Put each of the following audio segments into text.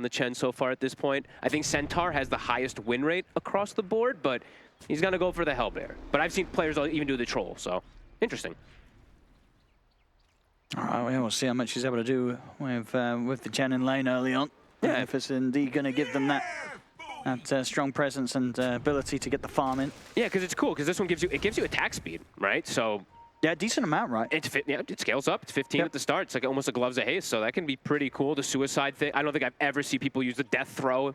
the Chen so far at this point. I think Centaur has the highest win rate across the board, but he's going to go for the Hellbear. But I've seen players even do the Troll, so interesting. All right, we'll see how much he's able to do with the Chen in lane early on. Yeah. If it's indeed going to give them that strong presence and ability to get the farm in. Yeah, because it's cool, because this one gives you attack speed, right? So yeah, decent amount, right? It scales up. It's 15 at the start. It's like almost a gloves of haste, so that can be pretty cool. The suicide thing, I don't think I've ever seen people use the death throw,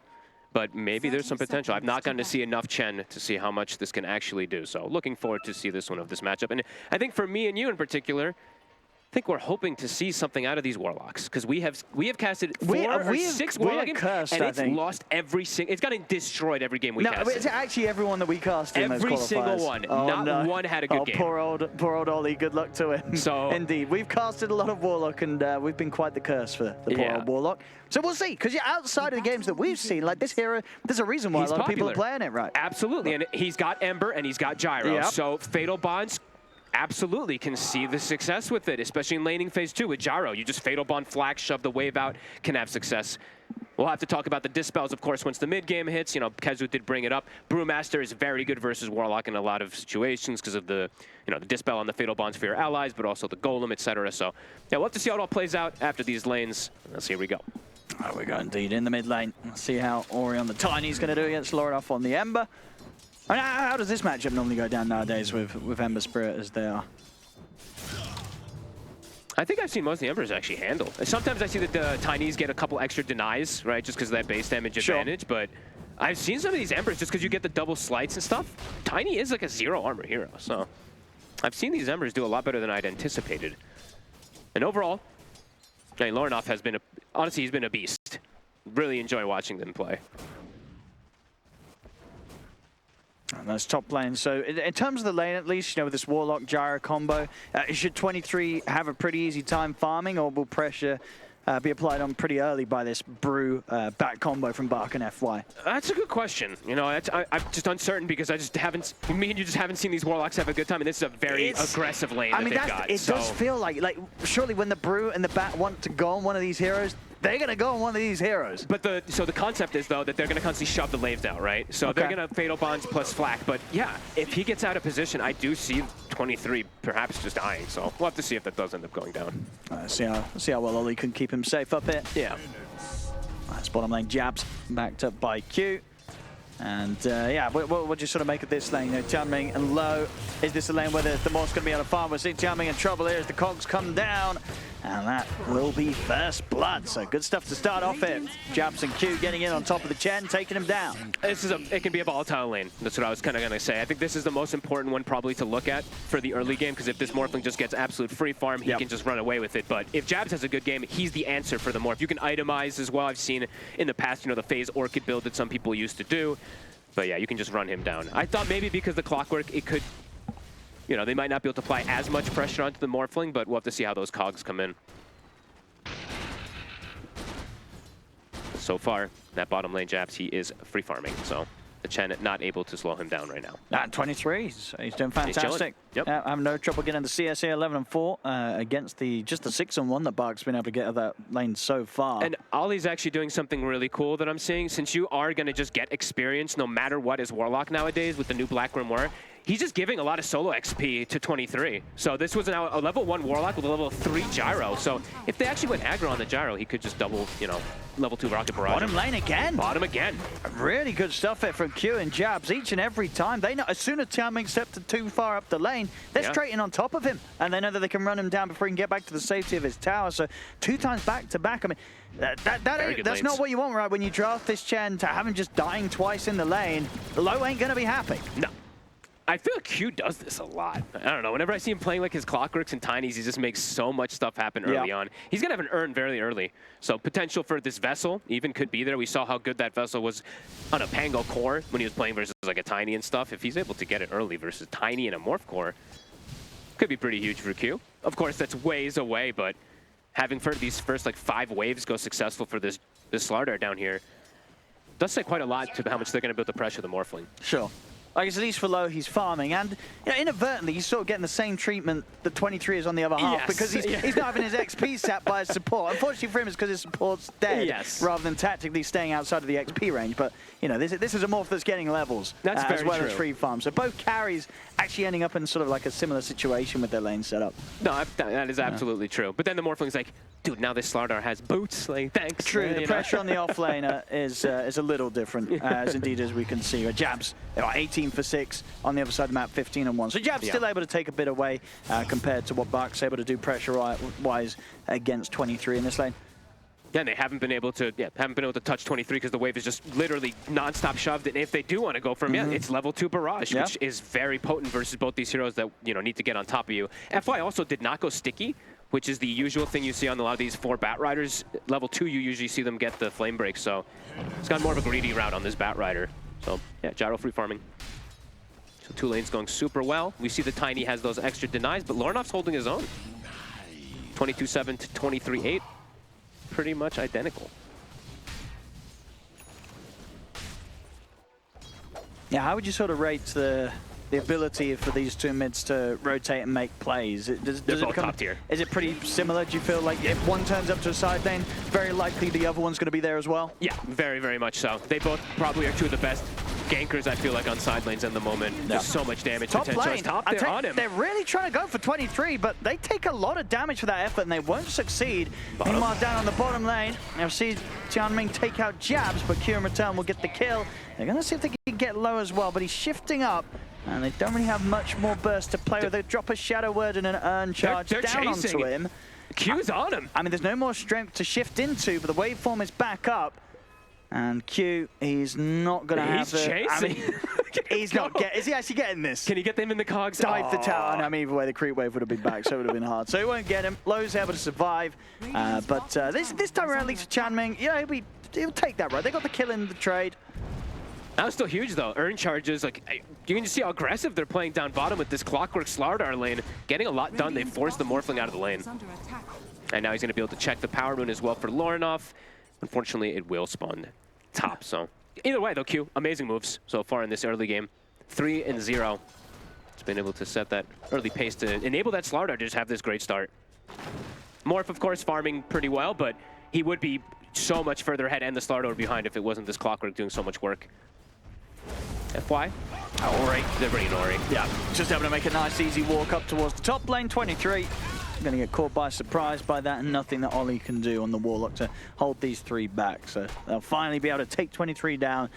but maybe there's some potential. I've not gotten to see enough Chen to see how much this can actually do, so looking forward to see this one of this matchup. And I think for me and you in particular, I think we're hoping to see something out of these Warlocks, because we have casted 4 or 6 Warlock games, cursed, and it's lost every single. It's gotten destroyed every game we casted. No, it's actually everyone that we cast in every those single one. Oh, Not one had a good game. Poor old Ollie. Good luck to him. So indeed, we've casted a lot of Warlock, and we've been quite the curse for the poor old Warlock. So we'll see, because outside of the games that we've seen, like this hero, there's a reason why a lot of people are playing it, right? Absolutely, and he's got Ember and he's got Gyro. Yep. So Fatal Bonds absolutely can see the success with it, especially in laning phase 2 with Gyro. You just Fatal Bond, flag, shove the wave out, can have success. We'll have to talk about the dispels, of course, once the mid game hits. You know, Kezu did bring it up. Brewmaster is very good versus Warlock in a lot of situations because of the, the dispel on the Fatal Bonds for your allies, but also the Golem, etc. So, yeah, we'll have to see how it all plays out after these lanes. Let's see, here we go. Right, we go indeed in the mid lane. Let's see how Ori on the Tiny's going to do against Loradoff on the Ember. I mean, how does this matchup normally go down nowadays with Ember Spirit as they are? I think I've seen most of the Embers actually handle. Sometimes I see that the Tinys get a couple extra denies, right, just because of that base damage advantage, but I've seen some of these Embers just because you get the double slights and stuff. Tiny is like a 0 armor hero, so I've seen these Embers do a lot better than I'd anticipated. And overall, I mean, Lornoff has been, honestly, he's been a beast. Really enjoy watching them play. And that's top lane. So in terms of the lane, at least, with this Warlock Gyro combo, should 23 have a pretty easy time farming, or will pressure be applied on pretty early by this Brew back combo from Bark and FY? That's a good question. I'm just uncertain because me and you just haven't seen these Warlocks have a good time, and this is a very aggressive lane that they've got. It does feel like surely when the Brew and the Bat want to go on one of these heroes, they're going to go on one of these heroes. But so the concept is, though, that they're going to constantly shove the waves out, right? So they're going to Fatal Bonds plus Flak. But yeah, if he gets out of position, I do see 23 perhaps just dying. So we'll have to see if that does end up going down. See how well Ollie can keep him safe up here. Yeah. Nice bottom lane jabs backed up by Q. And yeah, what do you sort of make of this lane? Tianming and Low. Is this a lane where the Morph's going to be able to farm? We're seeing Tianming in trouble here as the cogs come down. And that will be first blood. So good stuff to start off here. Jabs and Q getting in on top of the Chen, taking him down. It can be a volatile lane. That's what I was kind of going to say. I think this is the most important one probably to look at for the early game, because if this Morphling just gets absolute free farm, he can just run away with it. But if Jabs has a good game, he's the answer for the Morph. You can itemize as well. I've seen in the past, the phase Orchid build that some people used to do. But yeah, you can just run him down. I thought maybe because the Clockwork, it could, they might not be able to apply as much pressure onto the Morphling, but we'll have to see how those cogs come in. So far, that bottom lane Jabs, he is free farming, so the Chen not able to slow him down right now. At 23, he's doing fantastic. Yep. Having no trouble getting the CSA 11-4 against just the 6-1 that Bark's been able to get of that lane so far. And Ollie's actually doing something really cool that I'm seeing. Since you are going to just get experience no matter what as Warlock nowadays with the new Black Grimoire, he's just giving a lot of solo XP to 23. So this was now a level 1 Warlock with a level 3 Gyro. So if they actually went aggro on the Gyro, he could just double, level 2 Rocket Barrage. Bottom lane again. Bottom again. Really good stuff here from Q and Jabs each and every time. They know as soon as Tianming steps too far up the lane, they're straight in on top of him. And they know that they can run him down before he can get back to the safety of his tower. So 2 times back to back. I mean, that's not what you want, right? When you draft this Chen, to have him just dying twice in the lane, Low ain't going to be happy. No. I feel like Q does this a lot. I don't know. Whenever I see him playing like his Clockworks and Tinies, he just makes so much stuff happen early on. He's going to have an urn very early. So potential for this Vessel even could be there. We saw how good that Vessel was on a Pango core when he was playing versus like a Tiny and stuff. If he's able to get it early versus Tiny and a Morph core, could be pretty huge for Q. Of course, that's ways away, but having these first 5 waves go successful for this Slardar down here does say quite a lot to how much they're going to build the pressure the Morphling. Sure. Like, at least for low, he's farming, and inadvertently, he's sort of getting the same treatment that 23 is on the other half, because he's not having his XP sapped by his support. Unfortunately for him, it's because his support's dead, rather than tactically staying outside of the XP range. But, this is a morph that's getting levels, as well as free farm. So both carries actually ending up in sort of like a similar situation with their lane setup. No, that is absolutely true. But then the Morphling's like, dude, now this Slardar has boots. Like, thanks. True, the pressure on the offlaner is a little different, as indeed as we can see. Jabs, 18 for 6 on the other side of the map, 15 and 1. So Jab's still able to take a bit away compared to what Bark's able to do pressure-wise against 23 in this lane. Yeah, and they haven't been able to touch 23 because the wave is just literally non-stop shoved. And if they do want to go for him, it's level 2 barrage, which is very potent versus both these heroes that need to get on top of you. FY also did not go sticky, which is the usual thing you see on a lot of these 4 Bat Riders. Level 2, you usually see them get the flame break, so it's got more of a greedy route on this Bat Rider. So yeah, gyro free farming. So 2 lanes going super well. We see the Tiny has those extra denies, but Lornoff's holding his own. 22-7 to 23-8. Pretty much identical. Yeah, how would you sort of rate the ability for these two mids to rotate and make plays? Does They're it both become, top tier. Is it pretty similar? Do you feel like if one turns up to a side lane, very likely the other one's going to be there as well? Yeah, very, very much so. They both probably are 2 of the best gankers, I feel like, on side lanes in the moment. Just so much damage potential. Lane. Top there on him. They're really trying to go for 23, but they take a lot of damage for that effort, and they won't succeed. Meanwhile, down on the bottom lane, they'll see Tianming take out Jabs, but Q in return will get the kill. They're going to see if they can get low as well, but he's shifting up, and they don't really have much more burst to play with. They drop a Shadow Word and an Urn Charge down onto him. Q's on him. I mean, there's no more strength to shift into, but the waveform is back up. And Q, he's not going to have the... Chasing. I mean, he's not getting... Is he actually getting this? Can he get them in the cogs? Dive the tower. I mean, either way, the creep wave would have been back, so it would have been hard. So he won't get him. Low's able to survive. But this time around, at least for Chanming, he'll take that, right? They got the kill in the trade. That was still huge, though. Urn charges, like, you can just see how aggressive they're playing down bottom with this Clockwork Slardar lane. Getting a lot done. They forced the Morphling out of the lane. And now he's going to be able to check the Power Rune as well for Lornoff. Unfortunately, it will spawn top, so either way though, Q, amazing moves so far in this early game. 3-0. It's been able to set that early pace to enable that Slardar to just have this great start. Morph, of course, farming pretty well, but he would be so much further ahead and the Slardar behind if it wasn't this Clockwork doing so much work. FY. Ori. They're bringing Ori. Yeah, just able to make a nice, easy walk up towards the top lane. 23. Going to get caught by surprise by that, and nothing that Ollie can do on the Warlock to hold these 3 back. So they'll finally be able to take 23 down,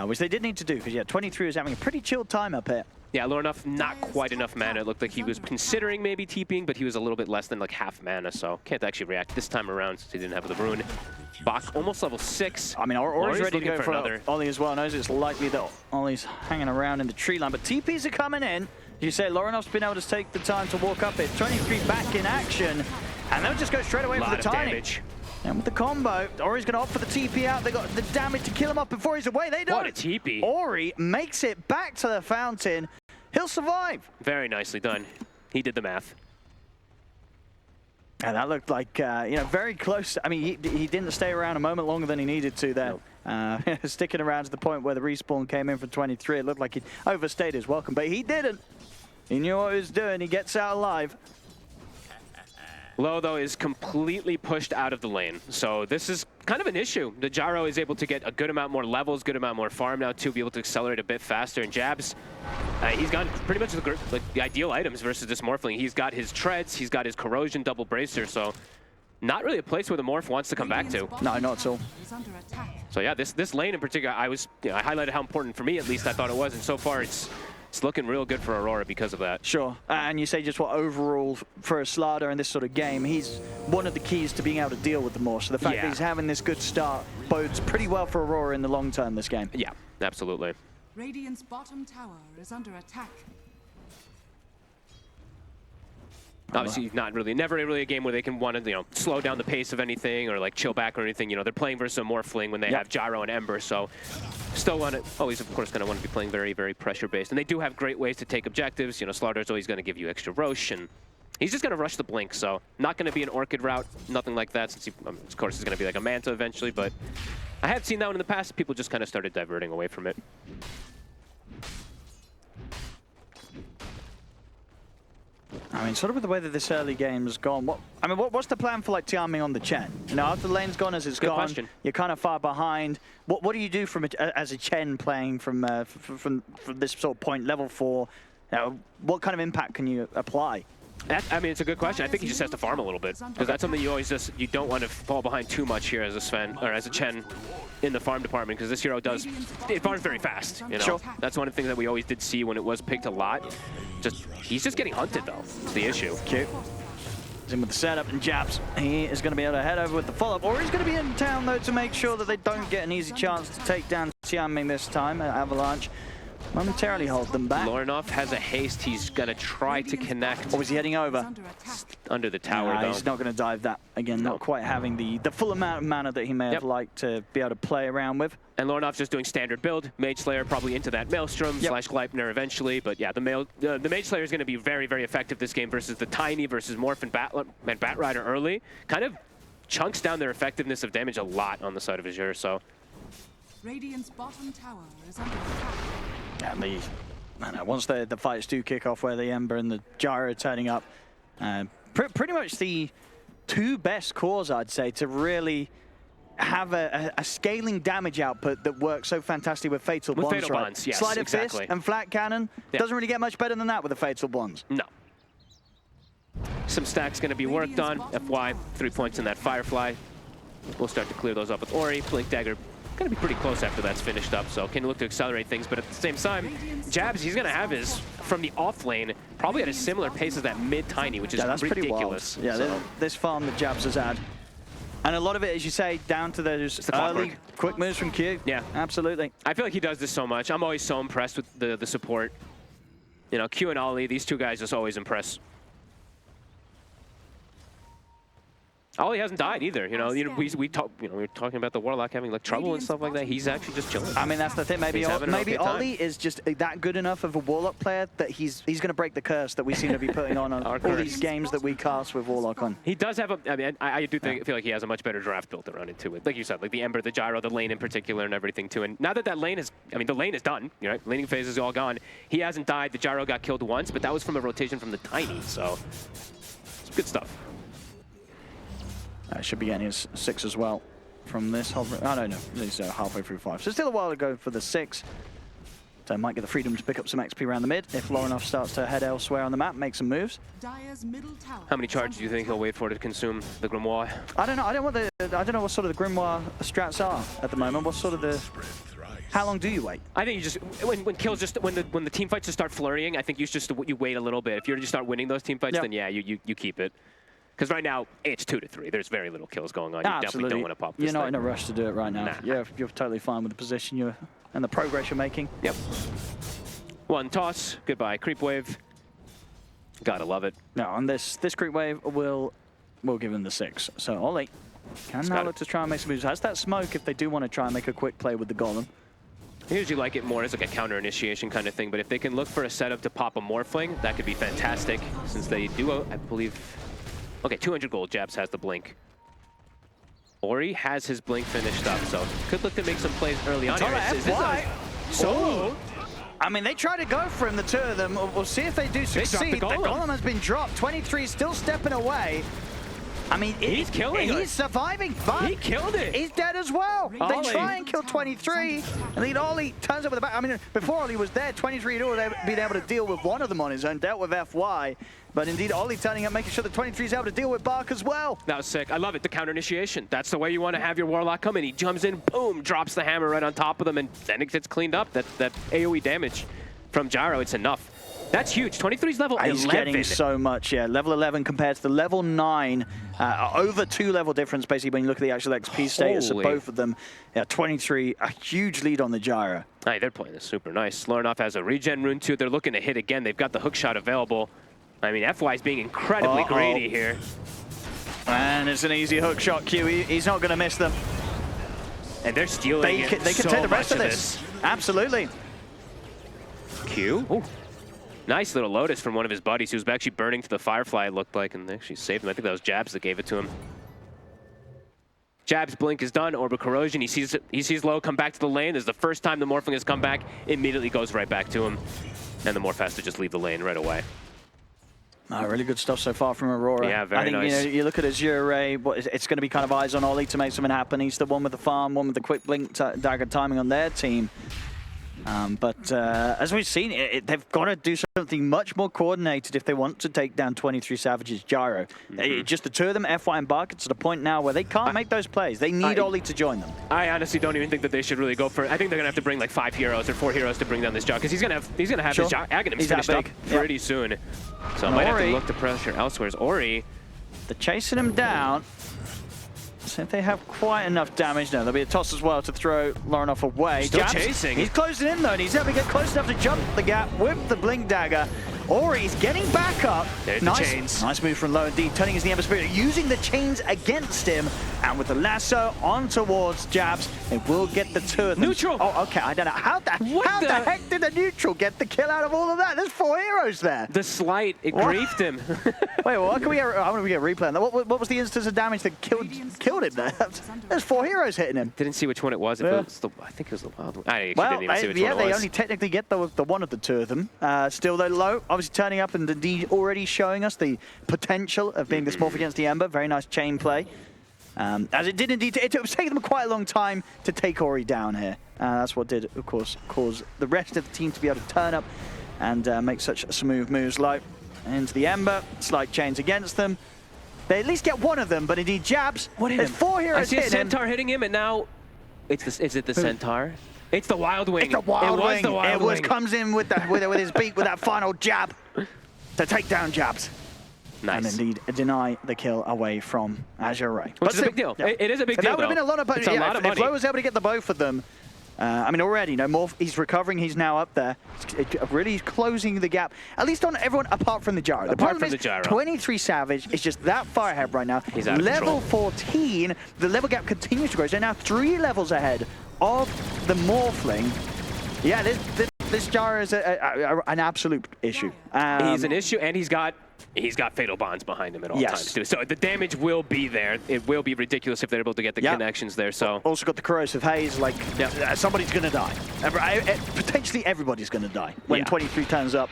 which they did need to do, because 23 was having a pretty chilled time up here. Yeah, Lornoff, not quite enough mana. It looked like he was considering maybe TPing, but he was a little bit less than like half mana, so can't actually react this time around since he didn't have the rune. Bak almost level 6. I mean, Ori's ready to go for another. Ollie as well. Knows it's likely that Ollie's hanging around in the tree line, but TPs are coming in. You say Lornoff's been able to take the time to walk up it. 23 back in action, and they'll just go straight away for the Tiny. Damage. And with the combo, Ori's going to opt for the TP out. They got the damage to kill him off before he's away. They don't. What a TP. Ori makes it back to the fountain. He'll survive. Very nicely done. He did the math. And that looked like, very close. I mean, he didn't stay around a moment longer than he needed to there. Nope. Sticking around to the point where the respawn came in for 23. It looked like he overstayed his welcome, but he didn't. He knew what he was doing. He gets out alive. Low, though, is completely pushed out of the lane. So this is kind of an issue. The Gyro is able to get a good amount more levels, good amount more farm now, too, be able to accelerate a bit faster. And Jabs, he's got pretty much the ideal items versus this Morphling. He's got his Treads, he's got his Corrosion double bracer, so not really a place where the Morph wants to come back to. No, not at all. So yeah, this lane in particular, I highlighted how important for me, at least I thought it was, and so far it's looking real good for Aurora because of that. Sure, and you say just what overall for a Slardar in this sort of game, he's one of the keys to being able to deal with the Morph. So the fact that he's having this good start bodes pretty well for Aurora in the long term this game. Yeah, absolutely. Radiant's bottom tower is under attack. Obviously, never really a game where they can want to, slow down the pace of anything or like chill back or anything. They're playing versus a Morphling when they have Gyro and Ember, so still always, of course, going to want to be playing very, very pressure-based. And they do have great ways to take objectives. Slardar's always going to give you extra Roche, and he's just going to rush the Blink, so not going to be an Orchid route, nothing like that, since he, of course, is going to be like a Manta eventually, but I have seen that one in the past. People just kind of started diverting away from it. I mean, sort of with the way that this early game's gone, what's the plan for like Tianming on the Chen? You know, after the lane's gone, as it's Good gone, question. you're kind of far behind. What do you do as a Chen playing from this sort of point level 4? You know, what kind of impact can you apply? I mean, it's a good question. I think he just has to farm a little bit, because that's something you don't want to fall behind too much here as a Sven, or as a Chen in the farm department, because this hero it farms very fast, you know? Sure. That's one of the things that we always did see when it was picked a lot. He's just getting hunted, though. It's the issue. Cute. He's in with the setup and jabs. He is going to be able to head over with the follow-up, or he's going to be in town, though, to make sure that they don't get an easy chance to take down Tianming this time. Avalanche momentarily hold them back. Lorinov has a haste. He's going to try to connect. Or was he heading over? Under the tower, though. He's not going to dive that. Again, not quite having the full amount of mana that he may have liked to be able to play around with. And Lorenov's just doing standard build. Mage Slayer probably into that Maelstrom / Gleipnir eventually. But yeah, the Mage Slayer is going to be very, very effective this game versus the Tiny versus Morph and Batrider early. Kind of chunks down their effectiveness of damage a lot on the side of Azure, so. Radiant's bottom tower is under attack. Yeah, once the fights do kick off where the Ember and the Gyro are turning up, pretty much the two best cores, I'd say, to really have a scaling damage output that works so fantastically with Fatal Bonds. Fatal Bonds, yes, Sleight of exactly. Fist and Flat Cannon doesn't really get much better than that with the Fatal Bonds. No. Some stacks going to be worked on. FY, 3 points in that Firefly. We'll start to clear those up with Ori. Blink Dagger going to be pretty close after that's finished up, so can look to accelerate things, but at the same time, jabs he's going to have his from the off lane probably at a similar pace as that mid Tiny, which is that's ridiculous. Pretty wild. Yeah, so. this farm that jabs has had. And a lot of it, as you say, down to those early quick moves from Q. Yeah. Absolutely. I feel like he does this so much. I'm always so impressed with the support. You know, Q and Ollie, these two guys just always impress. Ollie hasn't died either. You know, we were talking about the Warlock having like trouble and stuff like that. He's actually just chilling. I mean, that's the thing. Maybe Ollie is just that good enough of a Warlock player that he's going to break the curse that we seem to be putting on all these games that we cast with Warlock on. He does have a. I mean, I do feel like he has a much better draft built around it too. Like you said, like the Ember, the Gyro, the lane in particular, and everything too. And now that lane is, I mean, the lane is done. You know, laning phase is all gone. He hasn't died. The Gyro got killed once, but that was from a rotation from the Tiny. So it's good stuff. Should be getting his 6 as well from this. Oh, no, he's halfway through 5. So still a while to go for the 6. So might get the freedom to pick up some XP around the mid if Lorinov starts to head elsewhere on the map, make some moves. How many charges do you think he'll wait for to consume the Grimoire? I don't know. I don't know what sort of the Grimoire strats are at the moment. What sort of the? How long do you wait? I think you just when kills just when the team fights just start flurrying. I think you wait a little bit. If you just start winning those team fights, then yeah, you keep it. Because right now, it's 2 to 3. There's very little kills going on. You definitely don't want to pop this You're not in a rush to do it right now. Nah. You're totally fine with the position and the progress you're making. Yep. One toss. Goodbye. Creep wave. Gotta love it. No, and this creep wave will give him the 6. So Ollie can now look to try and make some moves. Has that smoke if they do want to try and make a quick play with the Golem. I usually like it more as like a counter initiation kind of thing, but if they can look for a setup to pop a Morphling, that could be fantastic. Since they do, I believe. Okay, 200 gold. Jabs has the blink. Ori has his blink finished up, so could look to make some plays early on here. Is this a solo? I mean, they try to go for him, the two of them. We'll see if they do succeed. The Golem has been dropped. 23 still stepping away. I mean, he's killing it. He's surviving, but he killed it. He's dead as well. They try and kill 23, and then Ollie turns up with the back. I mean, before Ollie was there, 23 had already been able to deal with one of them on his own, dealt with FY. But indeed, Ollie turning up, making sure that 23 is able to deal with Bark as well. That was sick. I love it, the counter initiation. That's the way you want to have your Warlock come in. He jumps in, boom, drops the hammer right on top of them, and then it gets cleaned up. That AoE damage from Gyro, it's enough. That's huge. 23's level 11. He's getting so much, yeah. Level 11 compared to the level 9. Over 2 level difference, basically, when you look at the actual XP status of both of them. Yeah, 23, a huge lead on the Gyro. Hey, they're playing this super nice. Lorinov has a regen rune too. They're looking to hit again. They've got the hook shot available. I mean, FY is being incredibly greedy here. And it's an easy hook shot, Q. He's not going to miss them. And they're stealing They can take the rest of this. Absolutely. Q. Ooh. Nice little Lotus from one of his buddies who was actually burning to the Firefly, it looked like, and they actually saved him. I think that was Jabs that gave it to him. Jabs' blink is done. Orbital Corrosion. He sees low come back to the lane. This is the first time the Morphling has come back. Immediately goes right back to him. And the Morph has to just leave the lane right away. Oh, really good stuff so far from Aurora. Yeah, very nice. You know, you look at Azure, it's going to be kind of eyes on Ollie to make something happen. He's the one with the farm, one with the quick blink dagger timing on their team. But as we've seen, they've got to do something much more coordinated if they want to take down 23 Savage's Gyro. Just the two of them, FY and Bark, it's to the point now where they can't make those plays. They need Ollie to join them. I honestly don't even think that they should really go for it. I think they're going to have to bring like 5 heroes or 4 heroes to bring down this Gyro, because he's going to have his Aghanims finished up pretty soon. So I might have to look to pressure elsewhere. As Ori, they're chasing him down. So if they have quite enough damage, no, there'll be a toss as well to throw Lauren away. Still chasing. He's closing in though, and he's able to get close enough to jump the gap with the blink dagger. Ori's getting back up. There's the chains. Nice move from Low indeed, turning his the Ember Spirit, using the chains against him, and with the lasso on towards Jabs, it will get the two of them. Neutral. Oh, okay, I don't know. How the heck did the neutral get the kill out of all of that? There's 4 heroes there. The slight, it griefed him. Wait, what can we get? I want to get a replay on that. What was the instance of damage that killed him there? There's 4 heroes hitting him. Didn't see which one it was. If it was I think it was the wild one. I actually didn't even see which one it was. They only technically get the one of the two of them. Still, though, Low obviously turning up and indeed already showing us the potential of being this morph against the Ember. Very nice chain play. As it did indeed, it was taking them quite a long time to take Ori down here. That's what did, of course, cause the rest of the team to be able to turn up and make such smooth moves. Low into the Ember, slight chains against them. They at least get one of them, but indeed Jabs. There's 4 heroes hitting him. I see a Centaur hitting him, and now is it the Centaur? It's the Wild Wing. It's the Wild Wing. The Wild Wing. Comes in with his beak with that final jab to take down Jabs. Nice. And indeed deny the kill away from Azure Ray. Which is a big deal. Yeah. It is a big deal. That would have been a lot of money. If Low was able to get the both of them, I mean, already, Morph, he's recovering, he's now up there. Really closing the gap, at least on everyone apart from the Gyro. The problem is 23 Savage is just that far ahead right now. He's out of level control. 14, the level gap continues to grow. So now 3 levels ahead of the Morphling. Yeah, this Gyro is an absolute issue. He's an issue, and he's got Fatal Bonds behind him at all times too. So the damage will be there. It will be ridiculous if they're able to get the connections there. So also got the Corrosive Haze, like somebody's going to die. Potentially everybody's going to die when 23 turns up.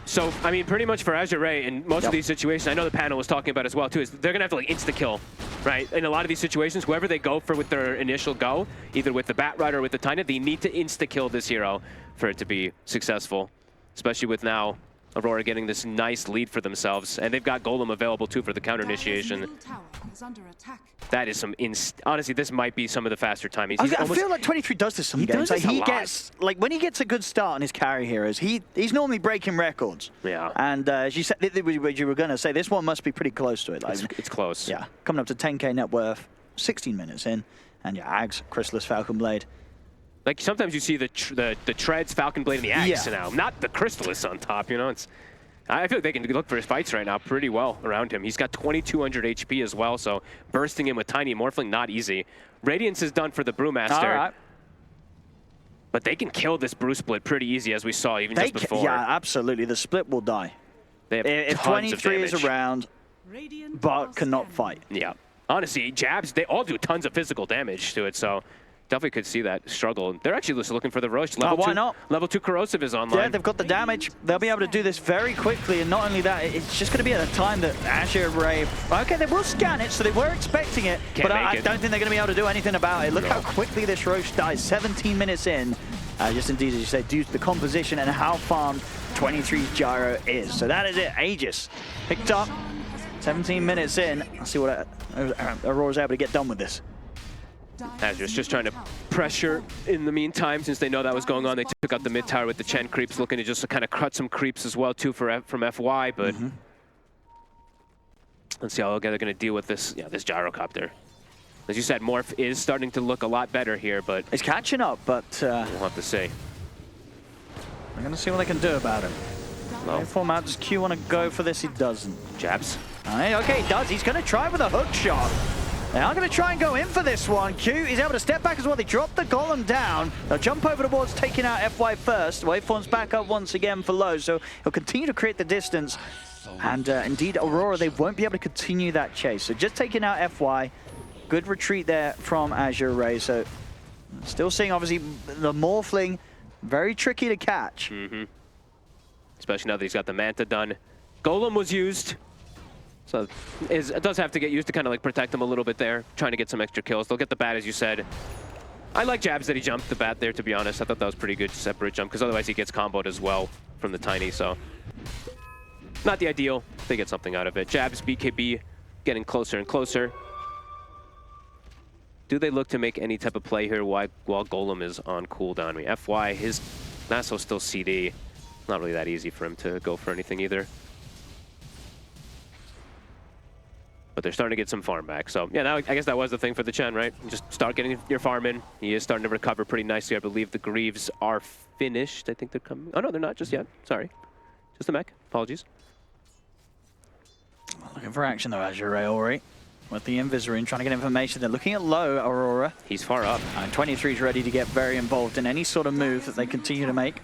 So, I mean, pretty much for Azure Ray in most of these situations, I know the panel was talking about as well too, is they're going to have to like insta-kill, right? In a lot of these situations, whoever they go for with their initial go, either with the Bat Rider or with the Tiny, they need to insta-kill this hero for it to be successful, especially with now Aurora getting this nice lead for themselves, and they've got Golem available too for the counter initiation. That is some honestly, this might be some of the faster timings. I feel like 23 does this some games. Like when he gets a good start on his carry heroes, he's normally breaking records. Yeah. And as you said, you were going to say, this one must be pretty close to it. Like, it's close. Yeah, coming up to 10k net worth, 16 minutes in, and Ags, Chrysalis, Falcon Blade. Like sometimes you see the treads, Falcon Blade, and the axe now, not the Chrysalis on top. You know, I feel like they can look for his fights right now pretty well around him. He's got 2,200 HP as well, so bursting him with Tiny Morphling not easy. Radiance is done for the Brewmaster, right. But they can kill this Brew Split pretty easy, as we saw even just before. Yeah, absolutely. The Split will die. They have if tons 23 of is around, but cannot fight. Yeah, honestly, Jabs, they all do tons of physical damage to it, so definitely could see that struggle. They're actually just looking for the rush. Why not? Level 2 Corrosive is online. Yeah, they've got the damage. They'll be able to do this very quickly, and not only that, it's just going to be at a time that Azure Ray... Okay, they will scan it, so they were expecting it, but I don't think they're going to be able to do anything about it. Look how quickly this Roche dies, 17 minutes in. Just indeed, as you say, due to the composition and how farmed 23's Gyro is. So that is it. Aegis picked up, 17 minutes in. I'll see what Aurora's able to get done with this. Azure's just trying to pressure in the meantime. Since they know that was going on, they took out the mid tower with the Chen creeps, looking to just kind of cut some creeps as well too from FY. But let's see how they're going to deal with this. Yeah, this gyrocopter. As you said, Morph is starting to look a lot better here, but it's catching up. But we'll have to see. We're going to see what they can do about it. Well, format, does Q want to go for this? He doesn't. Jabs. Okay, he does. He's going to try with a hook shot. They are going to try and go in for this one. Q is able to step back as well. They drop the Golem down. They'll jump over towards taking out FY first. Waveform's back up once again for Low, so he'll continue to create the distance. And indeed, Aurora, they won't be able to continue that chase. So just taking out FY. Good retreat there from Azure Ray. So still seeing, obviously, the Morphling very tricky to catch. Especially now that he's got the Manta done. Golem was used. So it does have to get used to kind of like protect them a little bit there, trying to get some extra kills. They'll get the bat, as you said. I like jabs that he jumped the bat there, to be honest. I thought that was pretty good separate jump, because otherwise he gets comboed as well from the Tiny, so. Not the ideal. They get something out of it. Jabs, BKB, getting closer and closer. Do they look to make any type of play here while Golem is on cooldown? I mean, FY, his Nasso's still CD. Not really that easy for him to go for anything either. But they're starting to get some farm back. So, yeah, now I guess that was the thing for the Chen, right? You just start getting your farm in. He is starting to recover pretty nicely. I believe the Greaves are finished. I think they're coming. Oh, no, they're not just yet. Sorry. Just the mech. Apologies. Looking for action, though, Azure Ori. With the Invis trying to get information. They're looking at low, Aurora. He's far up. And 23 is ready to get very involved in any sort of move that they continue to make.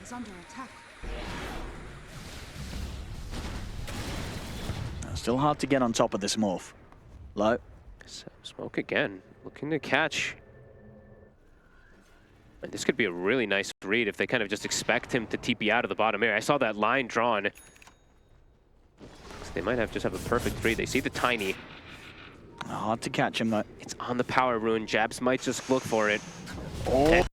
Still hard to get on top of this morph. Low. Smoke again. Looking to catch. And this could be a really nice read if they kind of just expect him to TP out of the bottom area. I saw that line drawn. So they might just have a perfect read. They see the Tiny. Hard to catch him, though. It's on the power rune. Jabs might just look for it. Oh.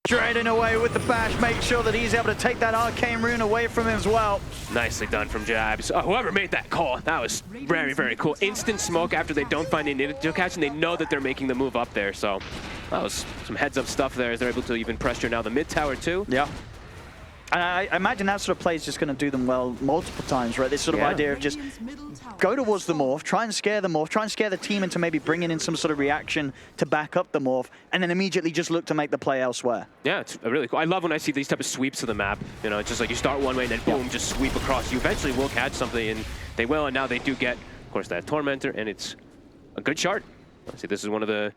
Trading away with the bash, make sure that he's able to take that arcane rune away from him as well. Nicely done from Jabs. Oh, whoever made that call, that was very, very cool. Instant smoke after they don't find any initial catch, and they know that they're making the move up there. So that was some heads-up stuff there as they're able to even pressure now the mid tower too. Yeah. And I imagine that sort of play is just going to do them well multiple times, right? This sort of idea of just go towards the morph, try and scare the morph, try and scare the team into maybe bringing in some sort of reaction to back up the morph, and then immediately just look to make the play elsewhere. Yeah, it's really cool. I love when I see these type of sweeps of the map. You know, it's just like you start one way and then boom, just sweep across. You eventually will catch something, and they will, and now they do get, of course, that Tormentor, and it's a good shard. Honestly, this is one of the...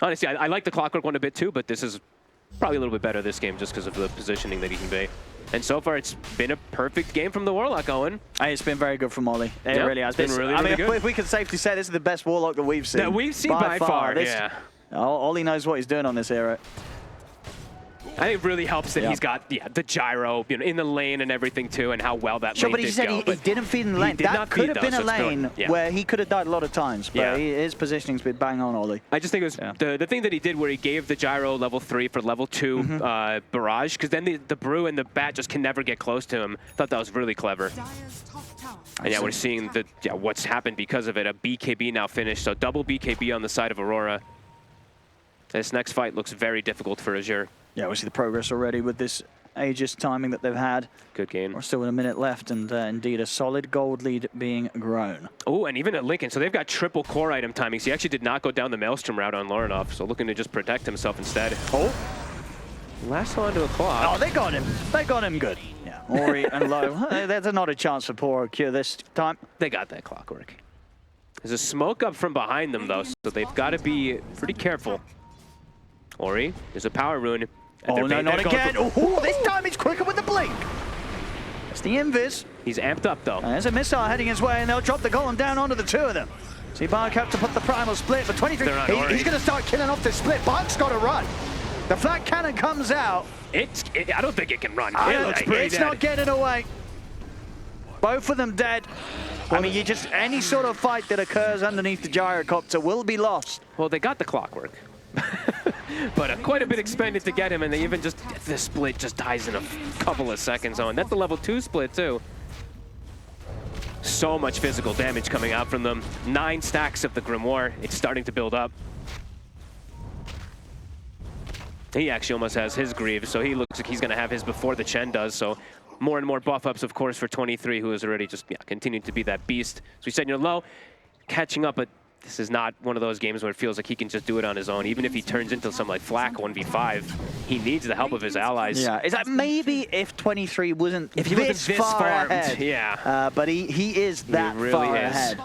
Honestly, I like the Clockwork one a bit too, but this is probably a little bit better this game just because of the positioning that he can be. And so far, it's been a perfect game from the Warlock, Owen. It's been very good from Ollie. It really has. Been really good. If we can safely say this is the best Warlock that we've seen. That we've seen by far, yeah. Ollie knows what he's doing on this hero. I think it really helps that he's got the gyro, you know, in the lane and everything too, and how well that lane but he said he didn't feed in the lane. That could have been a lane where he could have died a lot of times, but his positioning's been bang on, Ollie. I just think it was the thing that he did where he gave the gyro level 3 for level 2 barrage, because then the brew and the bat just can never get close to him. Thought that was really clever. And yeah, we're seeing what's happened because of it. A BKB now finished, so double BKB on the side of Aurora. This next fight looks very difficult for Azure. Yeah, we see the progress already with this Aegis timing that they've had. Good game. We're still with a minute left, and indeed a solid gold lead being grown. Oh, and even at Lincoln, so they've got triple core item timings. He actually did not go down the Maelstrom route on Lorinov, so looking to just protect himself instead. Oh, lasso onto a clock. Oh, they got him. They got him good. Yeah, Ori and Low. There's not a chance for poor Q this time. They got that Clockwork. There's a smoke up from behind them, though, so they've got to be pretty careful. Ori, there's a power rune. Oh, no, not again. Oh, this time he's quicker with the blink. It's the Invis. He's amped up, though. And there's a missile heading his way, and they'll drop the golem down onto the two of them. See Bark have to put the primal split, but 23, he's going to start killing off the split. Bark's got to run. The flat cannon comes out. I don't think it can run. It looks pretty dead. Not getting away. Both of them dead. I mean, any sort of fight that occurs underneath the gyrocopter will be lost. Well, they got the Clockwork. But quite a bit expended to get him, and they even the split just dies in a couple of seconds. And that's the level 2 split too. So much physical damage coming out from them. 9 stacks of the Grimoire. It's starting to build up. He actually almost has his Greaves, so he looks like he's going to have his before the Chen does. So more and more buff ups, of course, for 23, who is already just continuing to be that beast. So we said, low, catching up, but this is not one of those games where it feels like he can just do it on his own. Even if he turns into some like Flak 1v5, he needs the help of his allies. Yeah, is that maybe if 23 wasn't if he wasn't this far ahead? Yeah. But he is that really far ahead.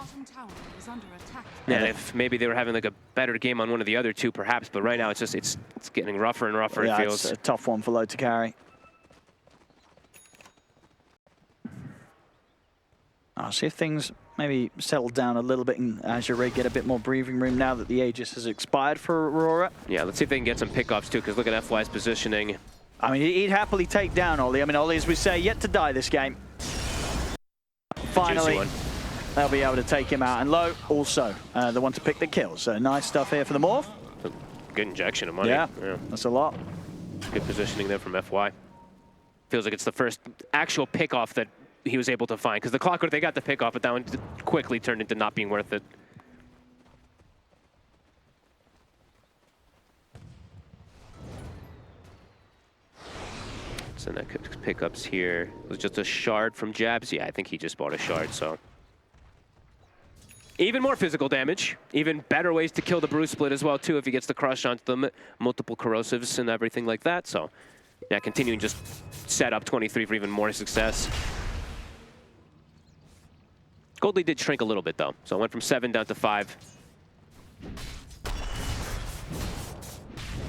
Yeah, and if maybe they were having like a better game on one of the other two, perhaps. But right now, it's getting rougher and rougher. Yeah, it feels. It's a tough one for Low to carry. I'll see if things maybe settle down a little bit and Azure get a bit more breathing room now that the Aegis has expired for Aurora. Yeah, let's see if they can get some pickoffs too, because look at FY's positioning. I mean, he'd happily take down Ollie. I mean, Ollie, as we say, yet to die this game. finally, one. they'll be able to take him out. And Low also the one to pick the kill. So nice stuff here for the Morph. Good injection of money. Yeah, that's a lot. Good positioning there from FY. Feels like it's the first actual pick-off that he was able to find. Because the Clockwork, they got the pick-off, but that one quickly turned into not being worth it. So that pickups here. It was just a shard from Jabs. Yeah, I think he just bought a shard, so. Even more physical damage. Even better ways to kill the Bruise Split as well, too, if he gets the crush onto them. Multiple corrosives and everything like that. So, yeah, continuing just set up 23 for even more success. Gold lead did shrink a little bit, though. So it went from 7 down to 5.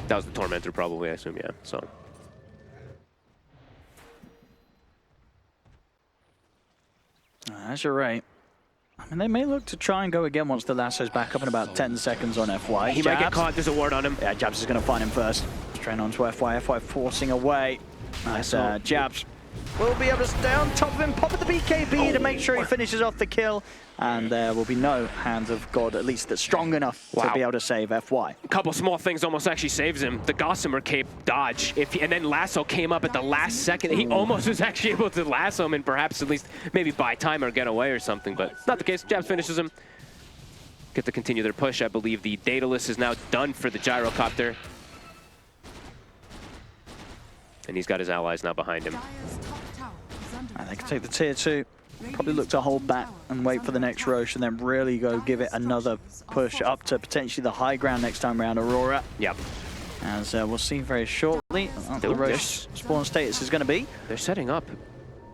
That was the Tormentor, probably, I assume, yeah. So. That's your right. I mean, they may look to try and go again once the lasso's back up in about 10 seconds on FY. He might get caught. There's a ward on him. Yeah, Jabs is going to find him first. Straight on to FY. FY forcing away. Nice. Jabs will be able to stay on top of him, pop at the BKB to make sure he finishes off the kill. And there will be no Hands of God, at least that's strong enough to be able to save FY. A couple small things almost actually saves him. The Gossamer Cape dodge, and then Lasso came up at the last second. He almost was actually able to lasso him and perhaps at least maybe buy time or get away or something, but not the case. Jabs finishes him. Get to continue their push. I believe the Daedalus is now done for the Gyrocopter. And he's got his allies now behind him. And they can take the tier 2. Probably look to hold back and wait for the next Roche and then really go give it another push up to potentially the high ground next time around Aurora. Yep. As we'll see very shortly what the Roche spawn status is going to be. They're setting up.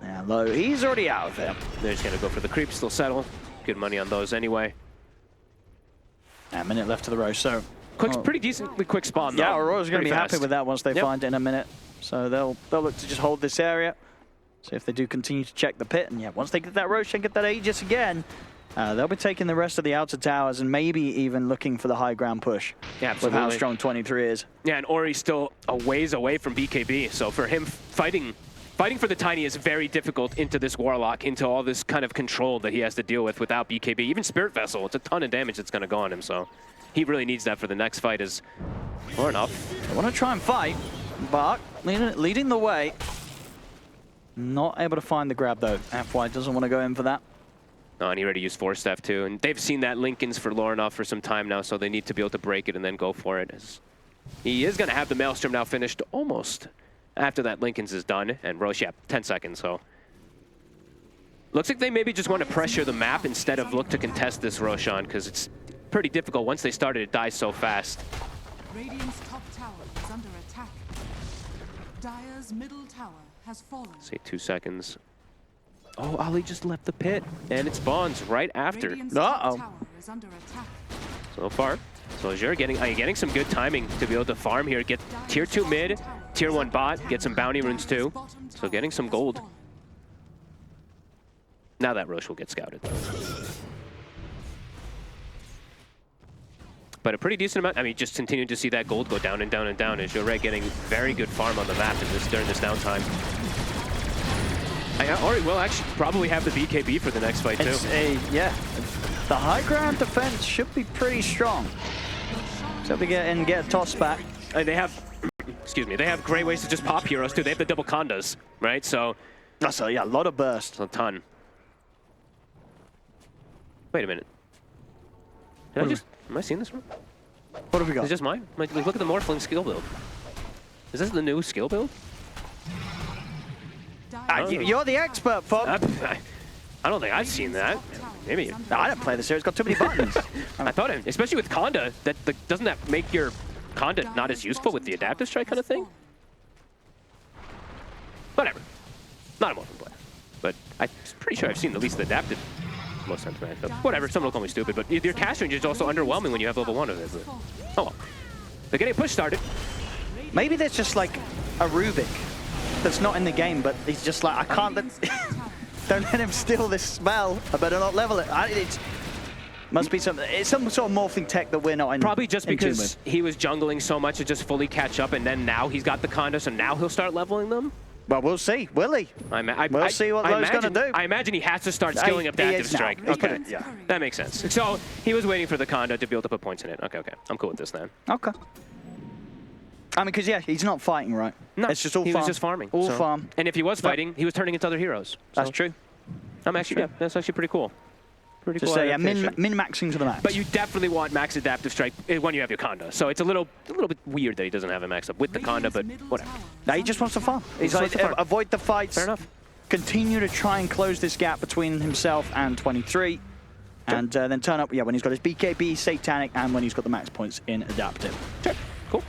Yeah, Low, he's already out of it. They're just going to go for the creep, still settle. Good money on those anyway. A minute left to the Roche, so... Pretty decently quick spawn, though. Yeah, Aurora's going to be fast. happy with that once they find it in a minute. So they'll look to just hold this area. So if they do continue to check the pit, and yeah, once they get that Roche and get that Aegis again, they'll be taking the rest of the outer towers and maybe even looking for the high ground push. Yeah, absolutely. With how strong 23 is. Yeah, and Ori's still a ways away from BKB, so for him, fighting for the Tiny is very difficult into this Warlock, into all this kind of control that he has to deal with without BKB. Even Spirit Vessel, it's a ton of damage that's going to go on him, so he really needs that for the next fight is far enough. They want to try and fight. Bark leading the way. Not able to find the grab, though. FY doesn't want to go in for that. Oh, and he already used Force Staff, too. And they've seen that Lincoln's for Lorinov for some time now, so they need to be able to break it and then go for it. He is going to have the Maelstrom now finished almost after that Lincoln's is done. And Roche, yeah, 10 seconds, so. Looks like they maybe just want to pressure the map instead of look to contest this Roshan, because it's pretty difficult. Once they started, it dies so fast. Radiant's top tower is under attack. Dire's middle tower has fallen. Say 2 seconds. Oh, Ali just left the pit, and it spawns right after. Tower is under attack. So far, so Azure getting some good timing to be able to farm here. Get tier 2 mid, tier 1 bot, get some bounty runes too. So getting some gold. Now that Roche will get scouted. But a pretty decent amount. I mean, just continuing to see that gold go down and down and down. Azure getting very good farm on the map during this downtime. Ori will actually probably have the BKB for the next fight too. Yeah, the high ground defense should be pretty strong. So we get in and get a toss back. They have, excuse me, they have great ways to just pop heroes too. They have the double condas, right? So that's a lot of burst. A ton. Wait a minute. Am I seeing this wrong? What have we got? Is it just mine? Like, look at the Morphling skill build. Is this the new skill build? You're the expert, Fob. I don't think I've seen that. Maybe. No, I don't play this here. It's got too many buttons. I thought, especially with Conda, doesn't that make your Conda not as useful with the adaptive strike kind of thing? Whatever. Not a Morphling player. But I'm pretty sure I've seen at least the adaptive most times. But whatever, someone will call me stupid, but your cast range is also underwhelming when you have level 1 of it. But, oh well. They're getting a push started. Maybe there's just like a Rubik that's not in the game, but he's just like, I can't don't let him steal this spell. I better not level it. It must be something. It's some sort of morphing tech that we're not in. Probably just because he was jungling so much to just fully catch up, and then now he's got the Conda, so now he'll start leveling them. Well, we'll see. Will he? We'll see what Lowe's going to do. I imagine he has to start skilling up the active strike. Okay, yeah. That makes sense. So he was waiting for the condo to be able to put points in it. Okay. I'm cool with this then. Okay. I mean, because, yeah, he's not fighting, right? No, it's just all farm. He was just farming. All farm. And if he was fighting, he was turning into other heroes. So. That's true. That's actually pretty cool. Pretty just cool. So, yeah, min-maxing to the max. But you definitely want max adaptive strike when you have your Conda. So it's a little bit weird that he doesn't have it maxed up with the Conda, but whatever. No, he just wants to farm. He's like, avoid the fights. Fair enough. Continue to try and close this gap between himself and 23. And then turn up, when he's got his BKB, Satanic, and when he's got the max points in adaptive. Sure. Cool.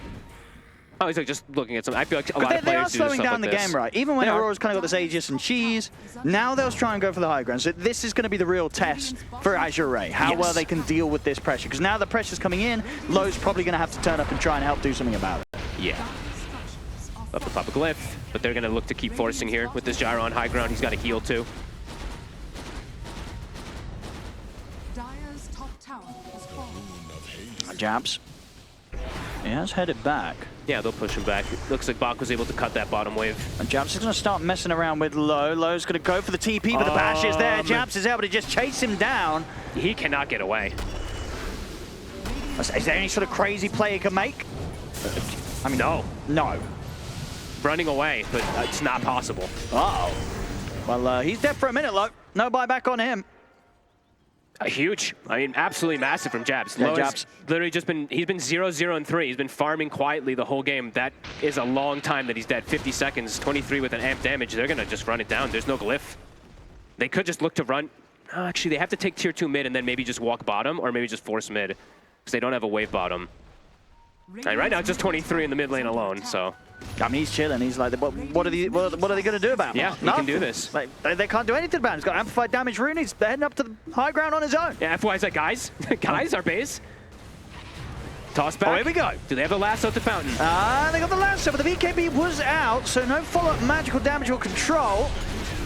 Oh, he's like just looking at some. I feel like a lot of players they are slowing down the game, right? Even when Aurora's kind of got this Aegis and Cheese, now they'll try and go for the high ground. So this is going to be the real test for Azure, how well they can deal with this pressure. Because now the pressure's coming in, Lowe's probably going to have to turn up and try and help do something about it. Yeah. Up to pop a glyph, but they're going to look to keep forcing here with this gyro on high ground. He's got a heal too. Dire's top tower is falling. Jabs. He has headed back. Yeah, they'll push him back. It looks like Bach was able to cut that bottom wave. And Jabs is going to start messing around with Lowe. Lowe's going to go for the TP, but the bash is there. Jabs is able to just chase him down. He cannot get away. Is there any sort of crazy play he can make? I mean, no. Running away, but it's not possible. Uh-oh. Well, he's dead for a minute, Lowe. No buyback on him. Huge. I mean, absolutely massive from Jabs. Yeah, Jabs. Literally just been, he's been 0-0-3. He's been farming quietly the whole game. That is a long time that he's dead. 50 seconds, 23 with an amp damage. They're going to just run it down. There's no glyph. They could just look to run. Oh, actually, they have to take tier 2 mid and then maybe just walk bottom or maybe just force mid because they don't have a wave bottom. And right now, it's just 23 in the mid lane alone, so. I mean, he's chilling. He's like, what are they going to do about him? Yeah, he can do this. Like, they can't do anything about him. He's got amplified damage rune. He's heading up to the high ground on his own. Yeah, FY's like, guys, our base. Toss back. Oh, here we go. Do they have the lasso at the fountain? They got the lasso, but the BKB was out, so no follow-up magical damage or control.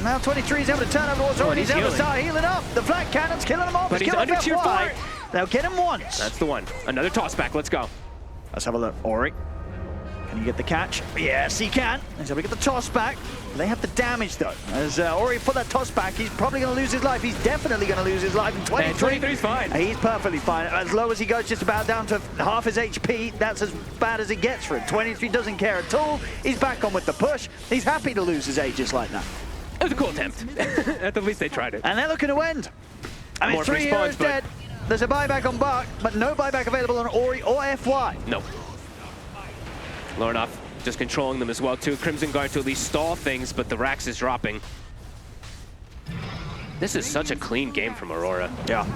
Now 23 is able to turn over towards Aurora. He's able to start healing up. The flat cannon's killing him off. But he's under tier 4. They'll get him once. That's the one. Another toss back. Let's go. Let's have a look. Ori. Can you get the catch? Yes, he can. He's able to get the toss back. They have the damage, though. As Ori put that toss back, he's probably going to lose his life. He's definitely going to lose his life. And 23's fine. He's perfectly fine. As low as he goes, just about down to half his HP, that's as bad as it gets for him. 23 doesn't care at all. He's back on with the push. He's happy to lose his Aegis like that. It was a cool attempt. At the least they tried it. And they're looking to end. I mean, 3 heroes dead. There's a buyback on Bach, but no buyback available on Ori or FY. No. Lornoff just controlling them as well, too. Crimson Guard to at least stall things, but the Rax is dropping. This is such a clean game from Aurora. Yeah.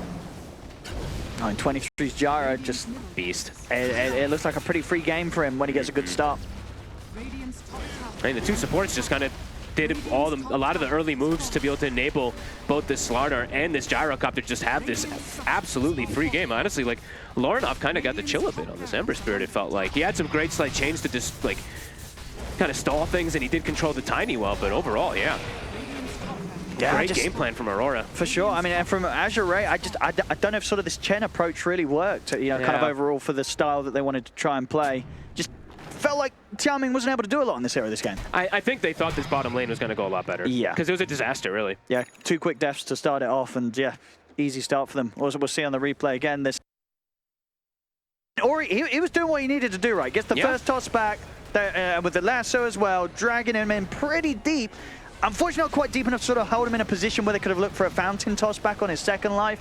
Oh, and 23's Gyro just... beast. It looks like a pretty free game for him when he gets a good start. I mean, the two supports just kind of did a lot of the early moves to be able to enable both this Slardar and this Gyrocopter to just have this absolutely free game. Honestly, like, Lornoff kind of got the chill a bit on this Ember Spirit, it felt like. He had some great slight change to just, like, kind of stall things, and he did control the Tiny well, but overall, yeah. Great game plan from Aurora. For sure. I mean, and from Azure Ray, I don't know if sort of this Chen approach really worked, you know, kind of overall for the style that they wanted to try and play. Just felt like Xiaoming wasn't able to do a lot in this era of this game. I think they thought this bottom lane was going to go a lot better. Yeah. Because it was a disaster, really. Yeah, 2 quick deaths to start it off, and yeah, easy start for them. Also, we'll see on the replay again this. Ori, he was doing what he needed to do, right? Gets the first toss back with the lasso as well, dragging him in pretty deep. Unfortunately, not quite deep enough to sort of hold him in a position where they could have looked for a fountain toss back on his second life.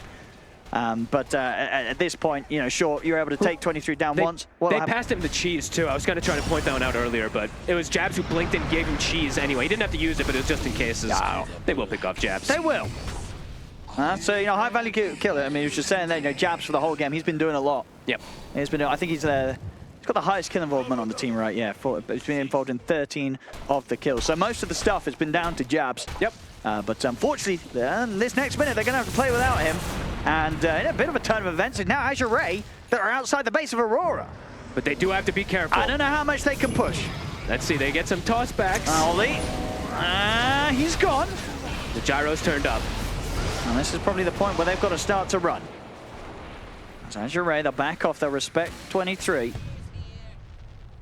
But at this point, you know, sure, you're able to take 23 down once. They passed him the cheese, too. I was going to try to point that one out earlier, but it was Jabs who blinked and gave him cheese anyway. He didn't have to use it, but it was just in cases. No. They will pick off Jabs. They will. So, you know, high value killer. I mean, he was just saying that, you know, Jabs for the whole game. He's been doing a lot. Yep. He's been. I think he's got the highest kill involvement on the team, right? Yeah, he's been involved in 13 of the kills. So most of the stuff has been down to Jabs. Yep. But unfortunately, this next minute, they're going to have to play without him. And in a bit of a turn of events, it's now Azure Ray that are outside the base of Aurora. But they do have to be careful. I don't know how much they can push. Let's see, they get some toss backs. Ollie. He's gone. The gyro's turned up. And this is probably the point where they've got to start to run. So Azure Ray, they'll back off, they'll respect 23.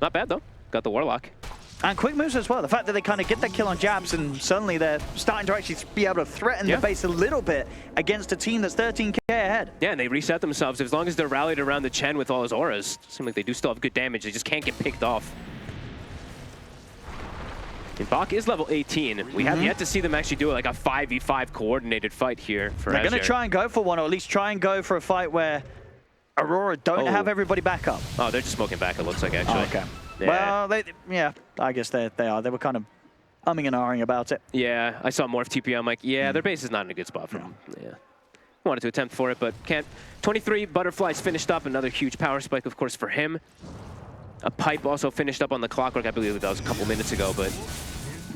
Not bad, though. Got the Warlock. And quick moves as well. The fact that they kind of get that kill on Jabs and suddenly they're starting to actually be able to threaten the base a little bit against a team that's 13k ahead. Yeah, and they reset themselves. As long as they're rallied around the Chen with all his auras, it seems like they do still have good damage. They just can't get picked off. And Bach is level 18. We have yet to see them actually do like a 5v5 coordinated fight here for They're Azure. going to try and go for one, or at least try and go for a fight where Aurora don't have everybody back up. Oh, they're just smoking back, it looks like, actually. Oh, okay. Yeah. Well, I guess they are. They were kind of umming and ahhing about it. Yeah, I saw Morph TP. I'm like, yeah, their base is not in a good spot for them. Yeah. Wanted to attempt for it, but can't. 23 Butterflies finished up. Another huge power spike, of course, for him. A pipe also finished up on the Clockwork. I believe that was a couple minutes ago, but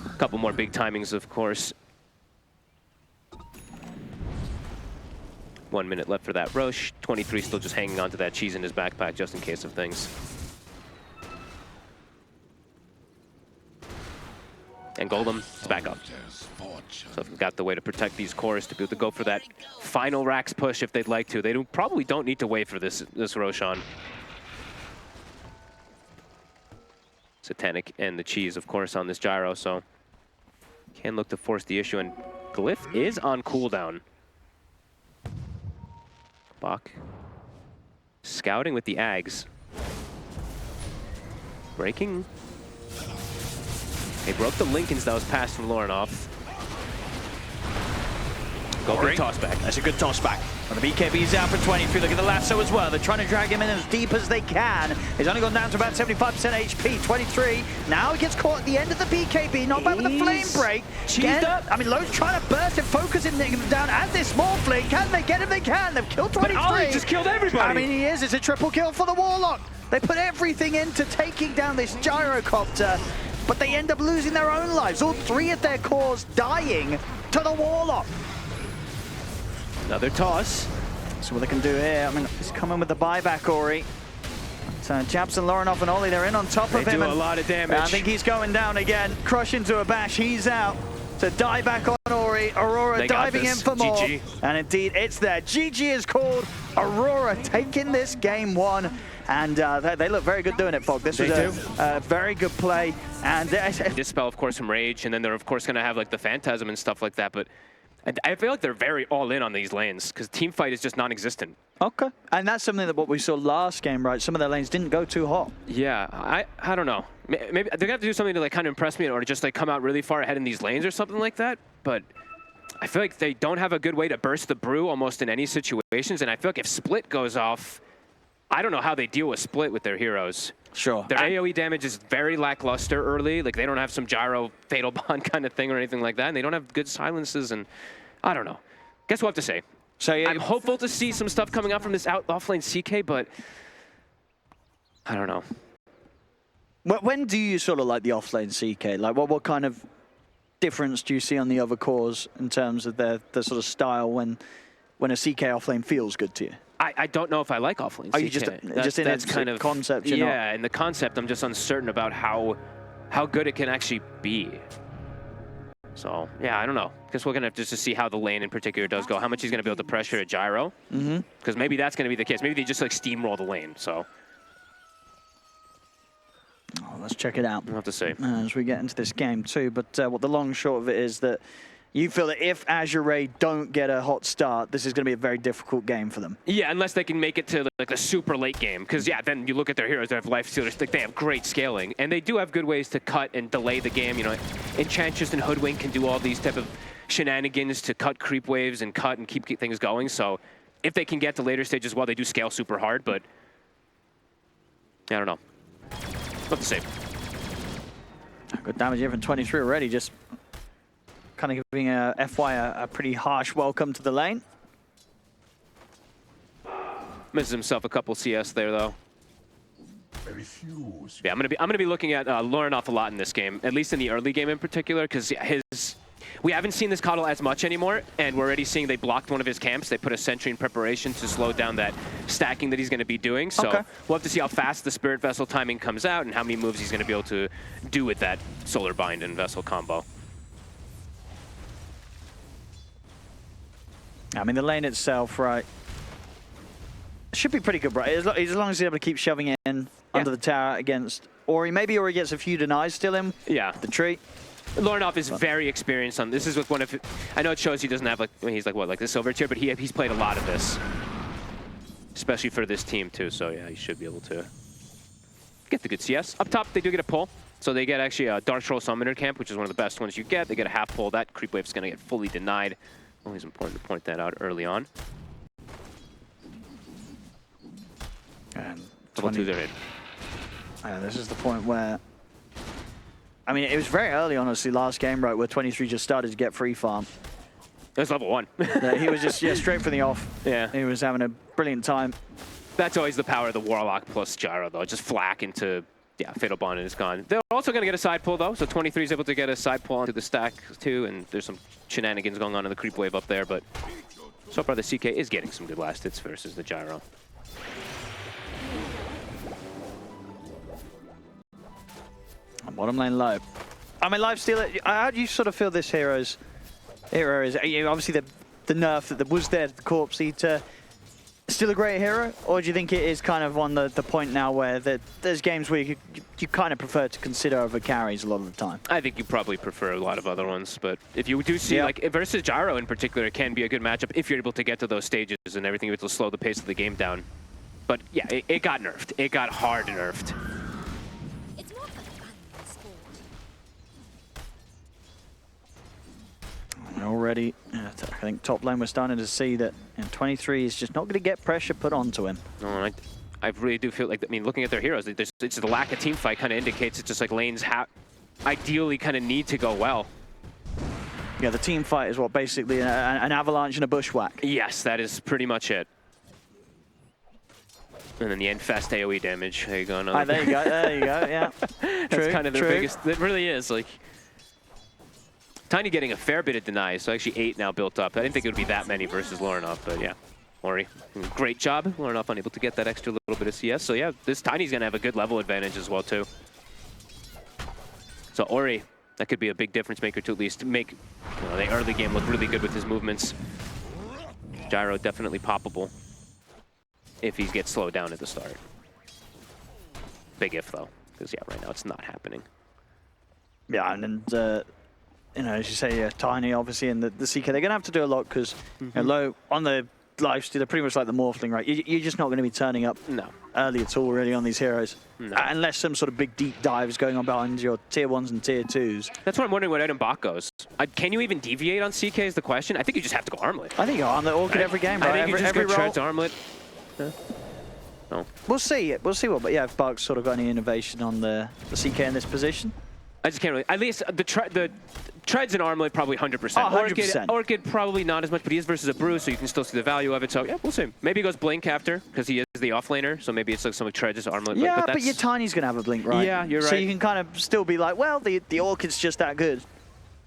a couple more big timings, of course. 1 minute left for that Roche. 23 still just hanging on to that cheese in his backpack just in case of things. And Golem is back up. So they've got the way to protect these cores to be able to go for that final Rax push if they'd like to. They probably don't need to wait for this Roshan. Satanic and the cheese, of course, on this gyro, so can look to force the issue. And Glyph is on cooldown. Bach scouting with the Ags. Breaking. They broke the Lincolns that was passed from Lorinov. Go for a toss back. That's a good toss back. Well, the BKB's out for 23. Look at the lasso as well. They're trying to drag him in as deep as they can. He's only gone down to about 75% HP. 23. Now he gets caught at the end of the BKB. Not bad with the flame break. Cheesed up. I mean, Lowe's trying to burst and focus him down as this small fling. Can they get him? They can. They've killed 23. But Ollie just killed everybody. I mean, he is. It's a triple kill for the Warlock. They put everything into taking down this gyrocopter, but they end up losing their own lives. All three of their cores dying to the Warlock. Another toss. So what they can do here, I mean, he's coming with the buyback, Ori. But, Jabs and Lorinov and Ollie, they're in on top of him. They do a lot of damage. I think he's going down again. Crush into a bash, he's out. So die back on Ori. Aurora diving in for more. GG. And indeed, it's there. GG is called. Aurora taking this game one. And they look very good doing it, Fog. This was a very good play. And Dispel, of course, from Rage, and then they're, of course, going to have like the Phantasm and stuff like that. But I feel like they're very all in on these lanes because team fight is just non-existent. Okay. And that's something that what we saw last game, right? Some of their lanes didn't go too hot. Yeah, I don't know. Maybe they're going to have to do something to like kind of impress me or just like come out really far ahead in these lanes or something like that. But I feel like they don't have a good way to burst the brew almost in any situations. And I feel like if Split goes off, I don't know how they deal with Split with their heroes. Sure. Their AoE damage is very lackluster early. Like, they don't have some gyro fatal bond kind of thing or anything like that. And they don't have good silences, and I don't know. Guess we'll have to say. So I'm hopeful to see some stuff coming out from this offlane CK, but I don't know. When do you sort of like the offlane CK? Like, what kind of difference do you see on the other cores in terms of their sort of style when a CK offlane feels good to you? I don't know if I like offlane CK. Are you just in its kind of concept? Yeah, in the concept, I'm just uncertain about how good it can actually be. So, yeah, I don't know. Guess we're going to have to see how the lane in particular does go. How much he's going to be able to pressure a gyro. Because maybe that's going to be the case. Maybe they just like steamroll the lane. So, let's check it out. I'll have to say. As we get into this game too. But what the long and short of it is that you feel that if Azure Ray don't get a hot start, this is going to be a very difficult game for them. Yeah, unless they can make it to like a super late game. Because, yeah, then you look at their heroes, they have life stealers, like, they have great scaling. And they do have good ways to cut and delay the game. You know, Enchantress and Hoodwink can do all these type of shenanigans to cut creep waves and cut and keep things going. So if they can get to later stages, well, they do scale super hard. But I don't know. What to say. Good damage here from 23 already. Just kind of giving FY a pretty harsh welcome to the lane. Misses himself a couple CS there, though. Yeah, I'm gonna be looking at Lorinov a lot in this game, at least in the early game in particular, because we haven't seen this Coddle as much anymore, and we're already seeing they blocked one of his camps. They put a sentry in preparation to slow down that stacking that he's going to be doing. So we'll have to see how fast the Spirit Vessel timing comes out and how many moves he's going to be able to do with that Solar Bind and Vessel combo. I mean, the lane itself, right, should be pretty good, right? As long as he's able to keep shoving it in, under the tower against Ori. Maybe Ori gets a few denies still in the tree. Lorinov is very experienced on this. Is with one of, I know it shows he doesn't have like, he's like what, like the silver tier, but he's played a lot of this, especially for this team too. So yeah, he should be able to get the good CS. Up top, they do get a pull. So they get actually a Dark Troll Summoner Camp, which is one of the best ones you get. They get a half pull. That creep wave's going to get fully denied. Always important to point that out early on. And Double 2's hit. This is the point where, I mean, it was very early, honestly, last game, right, where 23 just started to get free farm. It was level 1. He was just, straight from the off. Yeah. He was having a brilliant time. That's always the power of the Warlock plus Gyro, though. Just flak into, Fatal Bond and it's gone. They're also going to get a side pull, though. So 23 is able to get a side pull onto the stack, too. And there's some shenanigans going on in the creep wave up there. But so far, the CK is getting some good last hits versus the Gyro. Bottom lane low. I mean, Lifestealer, how do you sort of feel this hero is? Obviously, the nerf that was there, the Corpse Eater, still a great hero? Or do you think it is kind of on the point now where there's games where you kind of prefer to consider over carries a lot of the time? I think you probably prefer a lot of other ones. But if you do see, like, versus Gyro in particular, it can be a good matchup if you're able to get to those stages and everything, you're able to slow the pace of the game down. But yeah, it got nerfed. It got hard nerfed. Already, I think top lane we're starting to see that 23 is just not going to get pressure put onto him. No, I really do feel like, I mean, looking at their heroes, it's the lack of team fight kind of indicates it's just like lanes ideally kind of need to go well. Yeah, the team fight is what, basically an avalanche and a bushwhack. Yes, that is pretty much it. And then the Infest AoE damage. There you go. There you go, yeah. That's kind of their biggest, it really is. Like, Tiny getting a fair bit of denies, so actually 8 now built up. I didn't think it would be that many versus Lorinov, but yeah. Ori, great job. Lorinov unable to get that extra little bit of CS. So yeah, this Tiny's going to have a good level advantage as well, too. So Ori, that could be a big difference maker to at least make the early game look really good with his movements. Gyro definitely poppable if he gets slowed down at the start. Big if, though, because yeah, right now it's not happening. Yeah, and as you say, Tiny, obviously, and the CK, they're going to have to do a lot because low on the lifesteal, they're pretty much like the Morphling, right? You're just not going to be turning up early at all, really, on these heroes. No. Unless some sort of big deep dive is going on behind your tier 1s and tier 2s. That's why I'm wondering what item bot goes. Can you even deviate on CK is the question? I think you just have to go Armlet. I think you go Armlet Orchid every game, right? I think you just go Treads Armlet. No. We'll see it. We'll see what, but yeah, if Buck's sort of got any innovation on the CK in this position. I just can't really. At least the Treads and Armlet probably 100%. 100%. Orchid probably not as much, but he is versus a Brew, so you can still see the value of it. So yeah, we'll see. Maybe he goes Blink after, because he is the offlaner, so maybe it's like some Treads Armlet. Yeah, but your Tiny's going to have a Blink, right? Yeah, you're right. So you can kind of still be like, well, the Orchid's just that good.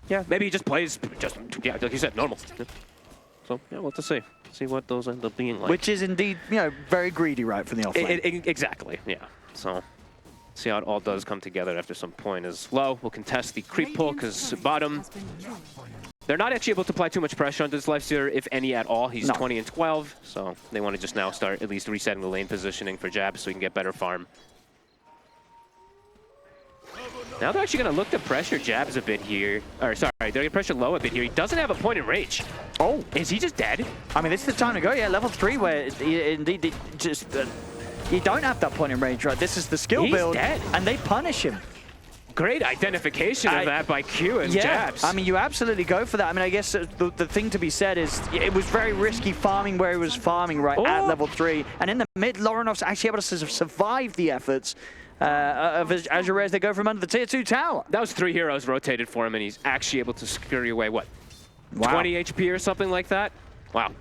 Yeah, maybe he just plays, like you said, normal. So yeah, we'll have to see. See what those end up being like. Which is indeed, very greedy, right, from the offlane. Exactly, yeah. So see how it all does come together after some point is low. We'll contest the creep pull because bottom, they're not actually able to apply too much pressure onto this Lifestealer, if any at all. He's 20 and 12, so they want to just now start at least resetting the lane positioning for Jab so he can get better farm. Now they're actually going to look to pressure Jabs a bit here. Or sorry, they're going to pressure low a bit here. He doesn't have a point in rage. Oh, is he just dead? I mean, this is the time to go. Yeah, level 3 where indeed just you don't have that point in range, right? This is the skill build, dead. And they punish him. Great identification of that by Q and Jabs. I mean, you absolutely go for that. I mean, I guess the thing to be said is it was very risky farming where he was farming at level 3. And in the mid, Lorinov's actually able to survive the efforts of Azure as they go from under the tier 2 tower. That was 3 heroes rotated for him, and he's actually able to scurry away, what, 20 HP or something like that? Wow.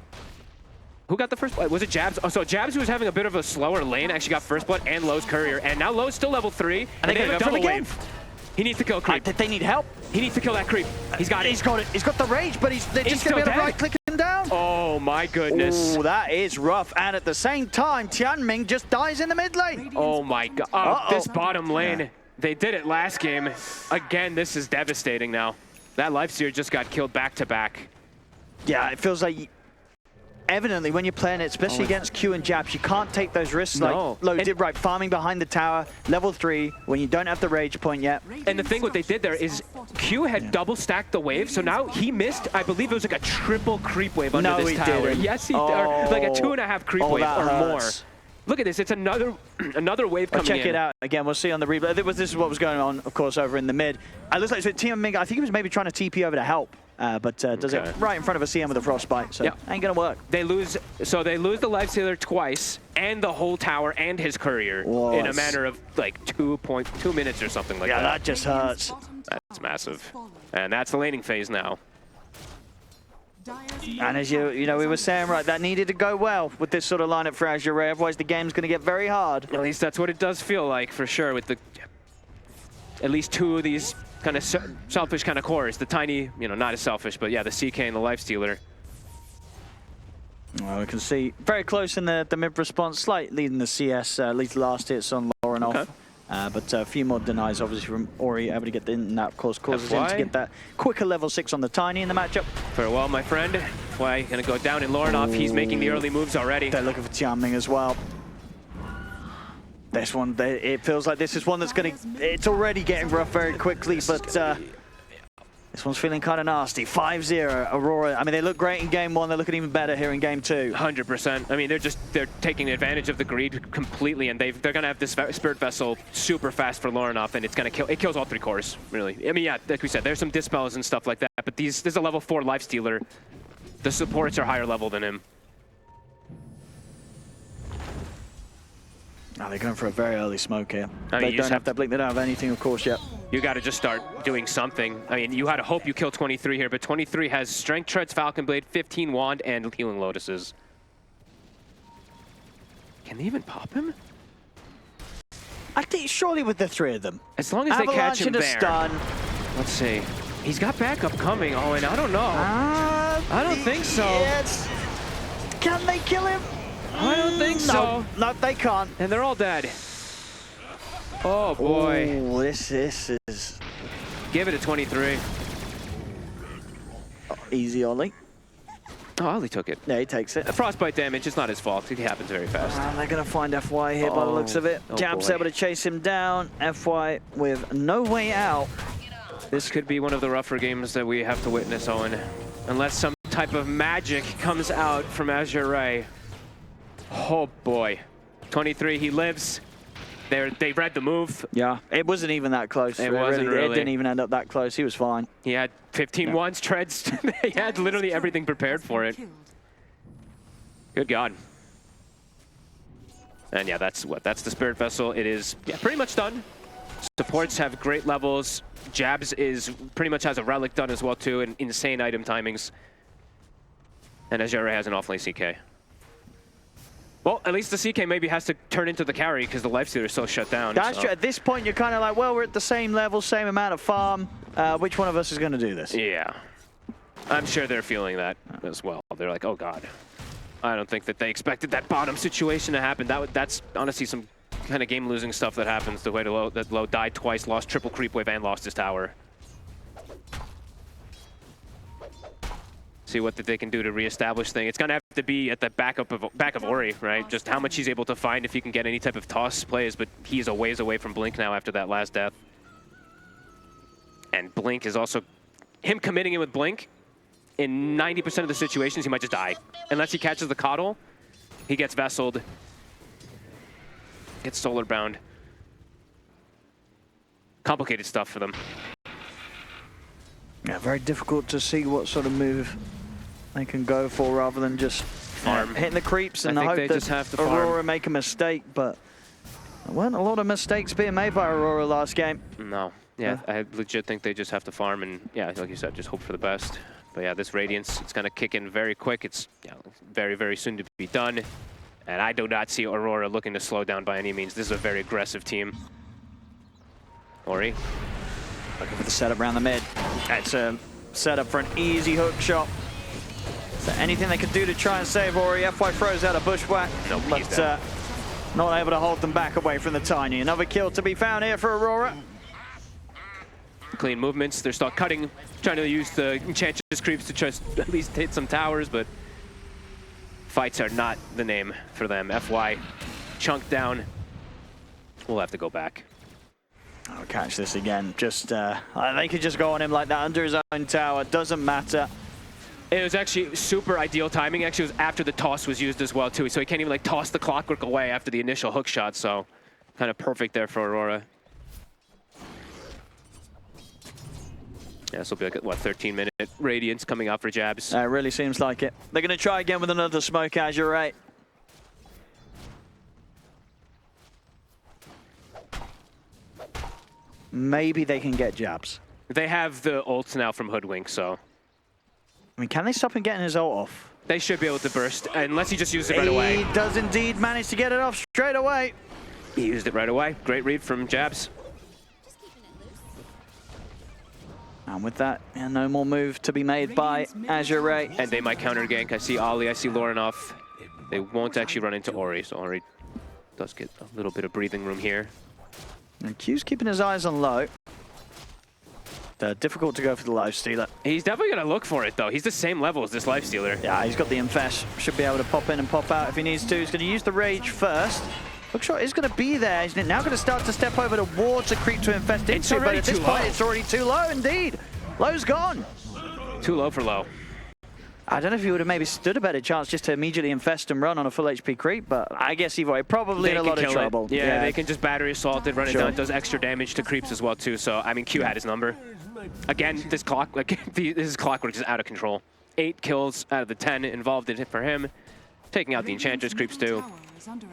Who got the first blood? Was it Jabs? Oh, so Jabs, who was having a bit of a slower lane, actually got first blood and Lowe's courier. And now Lowe's still level 3. And they have a double wave. He needs to kill creep. They need help. He needs to kill that creep. He's got it. He's got it. He's got the rage, but they're just going to be able to right-click him down. Oh, my goodness. Oh, that is rough. And at the same time, Tianming just dies in the mid lane. Oh, my God. Oh, this bottom lane. They did it last game. Again, this is devastating now. That Lifestealer just got killed back-to-back. Yeah, it feels like evidently, when you're playing it, especially against Q and Jabs, you can't take those risks. No. Like Lo did, right, farming behind the tower, level 3, when you don't have the rage point yet. And the thing what they did there is Q had double stacked the wave, so now he missed, I believe it was like a triple creep wave under this tower. Didn't. Yes, he did. Or like a 2.5 creep wave or more. Look at this, it's another wave coming in. Check it out. Again, we'll see on the replay. This is what was going on, of course, over in the mid. It looks like Team Ming, I think he was maybe trying to TP over to help. But does it right in front of a CM with a frostbite, so ain't gonna work. They lose the lifestealer twice, and the whole tower, and his courier in a matter of like 2.2 minutes or something like that. Yeah, that just hurts. That's massive, and that's the laning phase now. And as you know, we were saying, right, that needed to go well with this sort of lineup for Azure, otherwise the game's gonna get very hard. At least that's what it does feel like, for sure, with at least 2 of these kind of selfish kind of cores. The tiny, not as selfish, but yeah, the CK and the lifestealer. Well, we can see very close in the mid response, slight lead in the CS, at least last hits on Lauren off. But a few more denies, obviously, from Ori, able to get in, and that, of course, causes him to get that quicker level 6 on the Tiny in the matchup. Farewell, my friend. FY gonna go down in Laurenov. He's making the early moves already. They're looking for Tianming as well. This one, it feels like this is one that's going to... It's already getting rough very quickly, but this one's feeling kind of nasty. 5-0, Aurora. I mean, they look great in Game 1. They're looking even better here in Game 2. 100%. I mean, they're taking advantage of the greed completely, and they're going to have this Spirit Vessel super fast for Laurenov, and it's going to kill... It kills all 3 cores, really. I mean, yeah, like we said, there's some dispels and stuff like that, but this is a level 4 lifestealer. The supports are higher level than him. Oh, they're going for a very early smoke here. I mean, they don't have that blink. They don't have anything, of course, yet. You got to just start doing something. I mean, you had to hope you kill 23 here, but 23 has Strength Treads, Falcon Blade, 15 Wand, and Healing Lotuses. Can they even pop him? I think surely with the 3 of them. As long as they catch him there. Stun. Let's see. He's got backup coming. Oh, and I don't know. I don't think so. Yes. Can they kill him? I don't think so. No, they can't. And they're all dead. Oh, boy. Oh, this is... Give it a 23. Easy Ollie. Oh, Ollie took it. Yeah, he takes it. Frostbite damage, it's not his fault. It happens very fast. They're going to find FY here by the looks of it. Jab's able to chase him down. FY with no way out. This could be one of the rougher games that we have to witness, Owen. Unless some type of magic comes out from Azure. Oh boy. 23, he lives. They read the move. Yeah, it wasn't even that close. It wasn't really. It didn't even end up that close. He was fine. He had 15 wands, treads. He had literally everything prepared for it. Good God. And yeah, that's the Spirit Vessel. It is pretty much done. Supports have great levels. Jabs pretty much has a relic done as well too, and insane item timings. And Azure has an off-lane CK. Well, at least the CK maybe has to turn into the carry because the lifestealer is so shut down. That's true. At this point, you're kind of like, well, we're at the same level, same amount of farm. Which one of us is going to do this? Yeah. I'm sure they're feeling that as well. They're like, oh, God. I don't think that they expected that bottom situation to happen. That's honestly some kind of game-losing stuff that happens. The way that Low died twice, lost triple creep wave, and lost his tower. See what they can do to reestablish things. It's gonna have to be at the back of Ori, right? Just how much he's able to find if he can get any type of toss plays, but he's a ways away from Blink now after that last death. And Blink is also, him committing it with Blink, in 90% of the situations, he might just die. Unless he catches the Coddle, he gets Vesseled, gets Solar Bound. Complicated stuff for them. Yeah, very difficult to see what sort of move they can go for rather than just hitting the creeps and hope that Aurora make a mistake, but there weren't a lot of mistakes being made by Aurora last game. No, yeah, I legit think they just have to farm and, yeah, like you said, just hope for the best. But yeah, this Radiance, it's going to kick in very quick. It's very, very soon to be done. And I do not see Aurora looking to slow down by any means. This is a very aggressive team. Ori. Looking for the setup around the mid. That's a setup for an easy hook shot. Is there anything they could do to try and save Ori? FY throws out a bushwhack, but not able to hold them back away from the Tiny. Another kill to be found here for Aurora. Clean movements. They're still cutting, trying to use the Enchantress creeps to just at least hit some towers, but Fights are not the name for them. FY, chunked down. We'll have to go back. I'll catch this again. Just, they could just go on him like that under his own tower. Doesn't matter. It was actually super ideal timing. Actually, it was after the toss was used as well, too. So he can't even like toss the clockwork away after the initial hook shot. So kind of perfect there for Aurora. Yeah, this will be like, what, 13-minute Radiance coming out for Jabs. It really seems like it. They're going to try again with another smoke, Azure, right? Maybe they can get Jabs. They have the ults now from Hoodwink, so. I mean, can they stop him getting his ult off? They should be able to burst, unless he just uses it right away. He does indeed manage to get it off straight away. He used it right away. Great read from Jabs. And with that, yeah, no more move to be made by Azure Ray. And they might counter gank. I see Ollie, I see Lorinov. They won't actually run into Ori, so Ori does get a little bit of breathing room here. And Q's keeping his eyes on low. Difficult to go for the lifestealer. He's definitely going to look for it, though. He's the same level as this lifestealer. Yeah, he's got the Infest. Should be able to pop in and pop out if he needs to. He's going to use the Rage first. Hookshot is going to be there. He's now going to start to step over the wall to creep to infest into, but at this point it's already too low indeed. Low's gone. Too low for low. I don't know if he would have maybe stood a better chance just to immediately infest and run on a full HP creep, but I guess either way, probably in a lot of trouble. Yeah, they can just battery assault it, run it down. It does extra damage to creeps as well too. So I mean, Q had his number. Again, this clockwork is out of control. 8 kills out of the 10 involved in it for him. Taking out the Enchantress creeps too.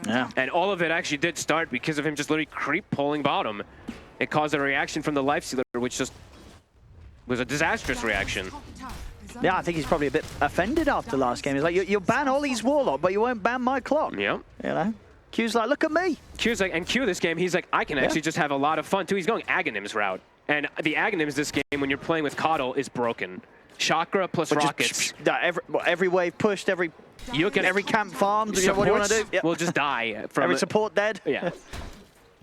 Yeah. And all of it actually did start because of him just literally creep pulling bottom. It caused a reaction from the lifestealer, which just was a disastrous reaction. Yeah, I think he's probably a bit offended after last game. He's like, you'll ban Ollie's Warlock, but you won't ban my clock. Yep. You know? Q's like, look at me. Q's like, and Q this game, he's like, I can actually just have a lot of fun too. He's going Aghanims route. And the Aghanims this game, when you're playing with Coddle, is broken. Chakra plus rockets. Every wave pushed, every camp farmed. You know, what do you want to do? Yep. Will just die. From every support dead. Yeah.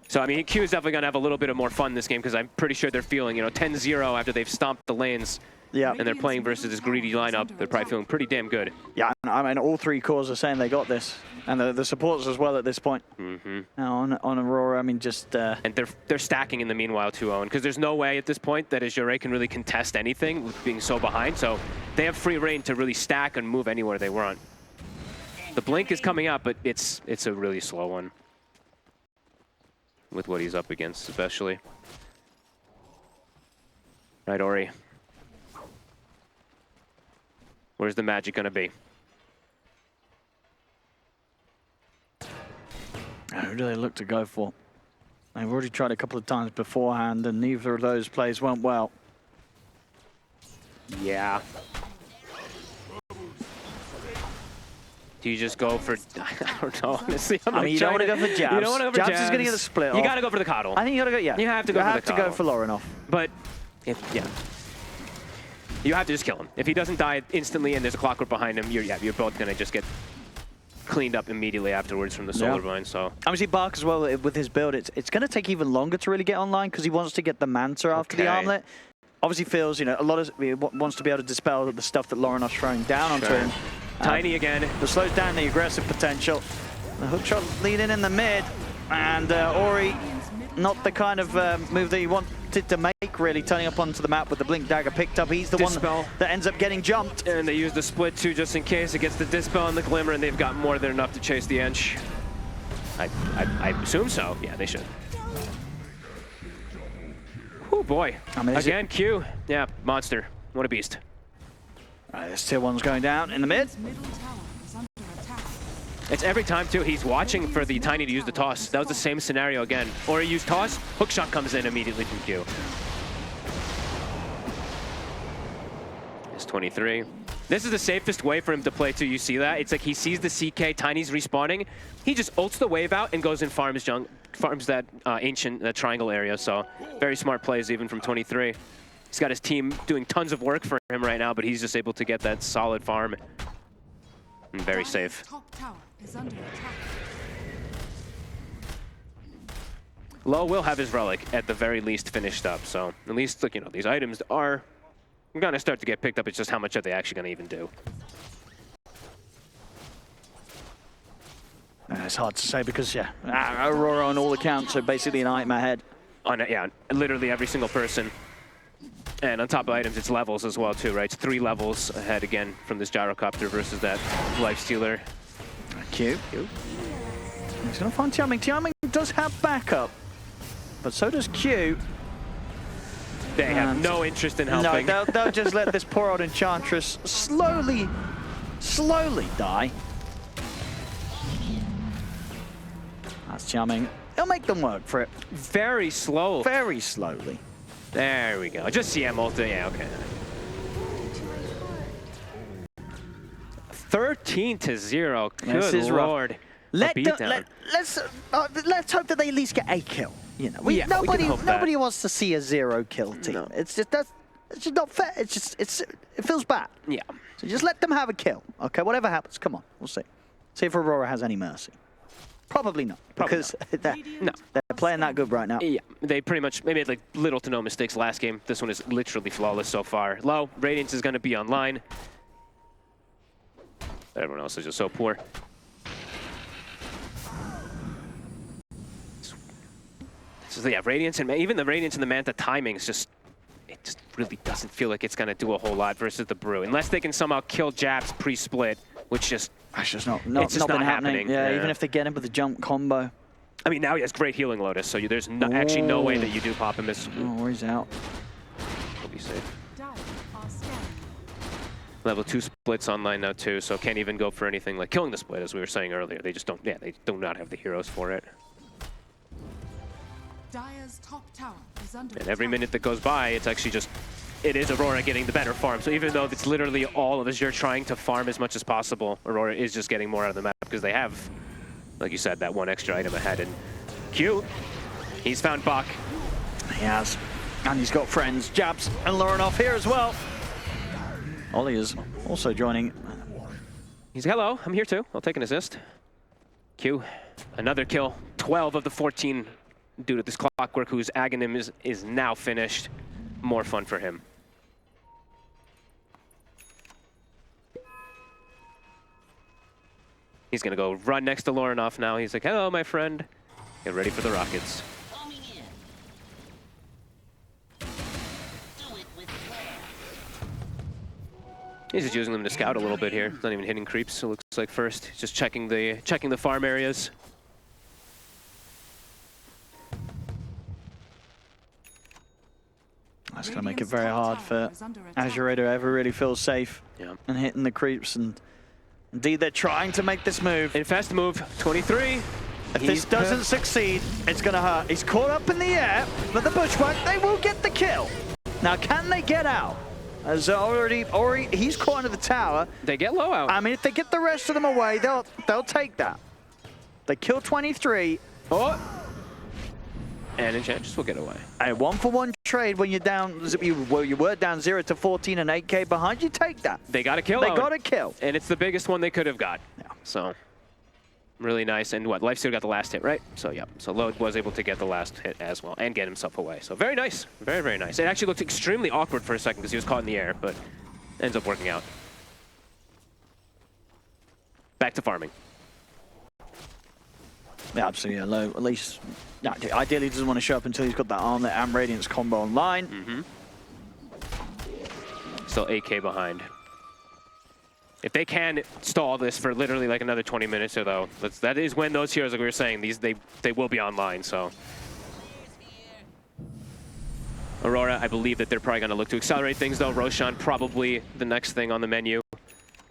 So, I mean, Q is definitely going to have a little bit of more fun this game because I'm pretty sure they're feeling, 10-0 after they've stomped the lanes. Yeah. And they're playing versus this greedy lineup. They're probably feeling pretty damn good. Yeah, I mean, all 3 cores are saying they got this. And the supports as well at this point. Mm-hmm. Now on Aurora, I mean, just... And they're stacking in the meanwhile too, Owen, because there's no way at this point that Azure can really contest anything with being so behind. So they have free reign to really stack and move anywhere they want. The blink is coming out, but it's a really slow one. With what he's up against, especially. Right, Ori. Where's the magic gonna be? Who do they look to go for? They've already tried a couple of times beforehand, and neither of those plays went well. Yeah. Do you just go for... I don't know, honestly. I mean, you don't want to go for Jabs. You don't want to go for Jabs. Jabs is going to get the split off. You got to go for the Coddle. I think you got to go, yeah. You have to go for the Coddle. You have to go for Lorinov. But, you have to just kill him. If he doesn't die instantly and there's a clockwork behind him, you're both going to just get cleaned up immediately afterwards from the Solar Vine, so... Obviously, Bark as well, with his build, it's going to take even longer to really get online because he wants to get the Manta after the Armlet. Obviously feels, a lot of... He wants to be able to dispel the stuff that Lorinov's throwing down onto him. Tiny again. That slows down the aggressive potential. The hookshot leading in the mid, and Ori, not the kind of move that he wanted to make, really, turning up onto the map with the Blink Dagger picked up. He's the one that ends up getting jumped. And they use the split too, just in case. It gets the Dispel and the Glimmer, and they've got more than enough to chase the Ench. I assume so. Yeah, they should. Oh boy. I mean, again, Q. Yeah, monster. What a beast. Alright, this tier 1's going down in the mid. It's every time, too. He's watching for the Tiny to use the toss. That was the same scenario again. Or he used toss, hookshot comes in immediately from Q. It's 23. This is the safest way for him to play, too. You see that? It's like he sees the CK, Tiny's respawning. He just ults the wave out and goes and farms that ancient triangle area. So very smart plays even from 23. He's got his team doing tons of work for him right now, but he's just able to get that solid farm. And very safe. Low will have his relic at the very least finished up, so at least, look, these items are going to start to get picked up. It's just how much are they actually going to even do. It's hard to say because, yeah, Aurora on all accounts are basically an item ahead. Yeah, literally every single person. And on top of items, it's levels as well, too, right? It's 3 levels ahead again from this gyrocopter versus that lifestealer. Q. He's going to find Tianming. Tianming does have backup, but so does Q. They have no interest in helping. No, they'll just let this poor old Enchantress slowly die. That's Tianming. He'll make them work for it. Very slow. Very slowly. There we go. Just CM ulti. Yeah, okay. 13-0. Good Lord. Let's hope that they at least get a kill. You know, nobody wants to see a 0 kill team. No. It's just not fair. It feels bad. Yeah. So just let them have a kill. Okay, whatever happens, come on, we'll see. See if Aurora has any mercy. Probably not, because they're playing that good right now. Yeah, they pretty much made like little to no mistakes last game. This one is literally flawless so far. Low, Radiance is going to be online. Everyone else is just so poor. So yeah, Radiance and even the Radiance and the Manta timing is just, it just really doesn't feel like it's going to do a whole lot versus the Brew. Unless they can somehow kill Japs pre-split, which just... It's just not been happening. Yeah, even if they get him with a jump combo. I mean, now he has great healing Lotus, so there's actually no way that you do pop him. Oh, he's out. He'll be safe. Level 2 splits online now too, so can't even go for anything like killing the split, as we were saying earlier. They just don't, they do not have the heroes for it. Dire's top tower is under and every minute that goes by, it's actually just, it is Aurora getting the better farm. So even though it's literally all of Azure trying to farm as much as possible, Aurora is just getting more out of the map because they have, like you said, that one extra item ahead. And Q, he's found Bach. He has. And he's got friends, Jabs and Laurenov here as well. Ollie is also joining. He's like, hello, I'm here too. I'll take an assist. Q, another kill. 12 of the 14 due to this Clockwork, whose Aghanim is now finished. More fun for him. He's gonna go run next to Laurenov now. He's like, hello, my friend. Get ready for the rockets. He's just using them to scout a little bit here. He's not even hitting creeps, it looks like first. He's just checking the farm areas. That's going to make it very hard for Azure to ever really feel safe and hitting the creeps. And indeed, they're trying to make this move. Infest move, 23. If this doesn't succeed, it's going to hurt. He's caught up in the air, but the Bushwhack, they will get the kill. Now, can they get out? As already, he's caught under the tower. They get low out. I mean, if they get the rest of them away, they'll take that. They kill 23. Oh. And Enchantress will get away. A 1-for-1 trade when you're down, you were down 0 to 14 and 8K behind, you take that. They got a kill. They got a kill. And it's the biggest one they could have got. Yeah. So, really nice. And what, Lifesteal got the last hit, right? So, yeah. So, Load was able to get the last hit as well and get himself away. So, very nice. Very, very nice. It actually looked extremely awkward for a second because he was caught in the air, but ends up working out. Back to farming. Yeah, absolutely. Low, at least, ideally, he doesn't want to show up until he's got that Armlet and Radiance combo online. Still 8K behind. If they can stall this for literally like another 20 minutes or though, that is when those heroes, like we were saying, they will be online. So Aurora, I believe that they're probably going to look to accelerate things though. Roshan probably the next thing on the menu,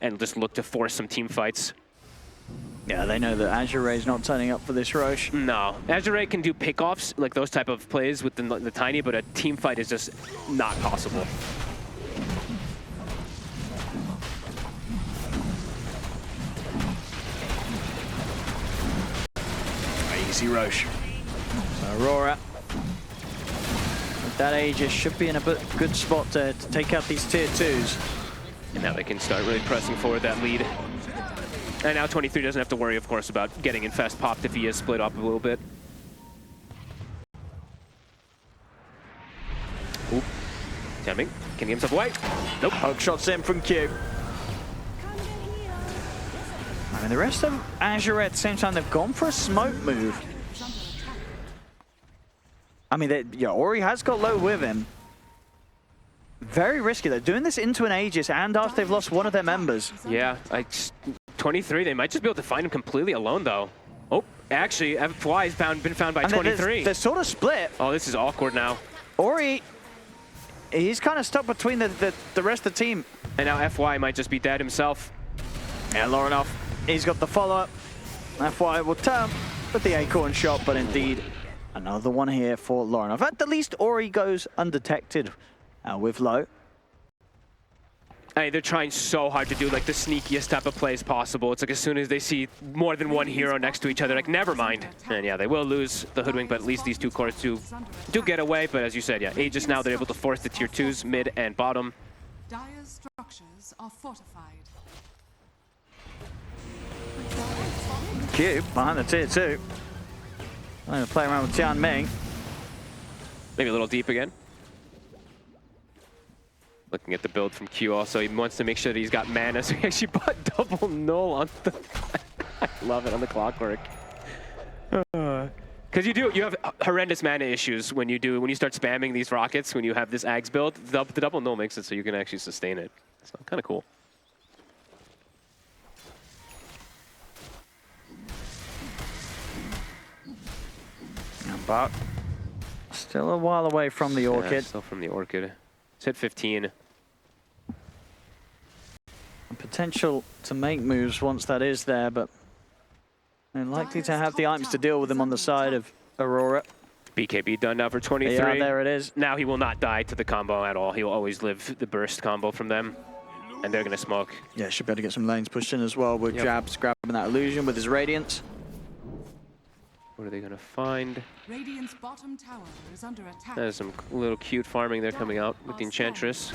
and just look to force some team fights. Yeah, they know that Azure is not turning up for this Roche. No, Azure can do pickoffs, like those type of plays with the Tiny, but a team fight is just not possible. Easy Roche. So Aurora, with that Aegis, should be in a good spot to take out these tier 2s. And now they can start really pressing forward that lead. And now 23 doesn't have to worry, of course, about getting Infest popped if he is split up a little bit. Oop. Tianming, can he get himself away? Nope. Hook shots in from Q. I mean, the rest of Azure at the same time, they've gone for a smoke move. I mean, yeah, Ori has got low with him. Very risky, though. Doing this into an Aegis and after they've lost one of their members. Yeah, 23, they might just be able to find him completely alone, though. Oh, actually, FY has been found by and 23. They're sort of split. Oh, this is awkward now. Ori, he's kind of stuck between the rest of the team. And now FY might just be dead himself. Yeah, Laurenov, he's got the follow-up. FY will turn with the acorn shot, but indeed, another one here for Laurenov. At the least, Ori goes undetected with low. Hey, they're trying so hard to do like the sneakiest type of plays possible. It's like as soon as they see more than one hero next to each other, like never mind. And yeah, they will lose the Hoodwink, but at least these two cores do get away. But as you said, yeah, Aegis now they're able to force the tier 2s, mid and bottom. Dire's structures are fortified. Q behind the tier 2. I'm going to play around with Tianming. Maybe a little deep again. Looking at the build from Q also, he wants to make sure that he's got mana, so he actually bought double null on the... I love it on the clockwork. Because you have horrendous mana issues when you start spamming these rockets, when you have this Ags build. The double null makes it so you can actually sustain it. So kind of cool. But still a while away from the Orchid. Yeah, still from the Orchid. It's hit 15. Potential to make moves once that is there, but they're likely to have the items to deal with him on the side of Aurora. BKB done now for 23. Yeah, there it is. Now he will not die to the combo at all. He will always live the burst combo from them. And they're going to smoke. Yeah, should be able to get some lanes pushed in as well with Jabs grabbing that illusion with his Radiance. What are they going to find? Radiant's bottom tower is under attack. There's some little cute farming there coming out with the Enchantress.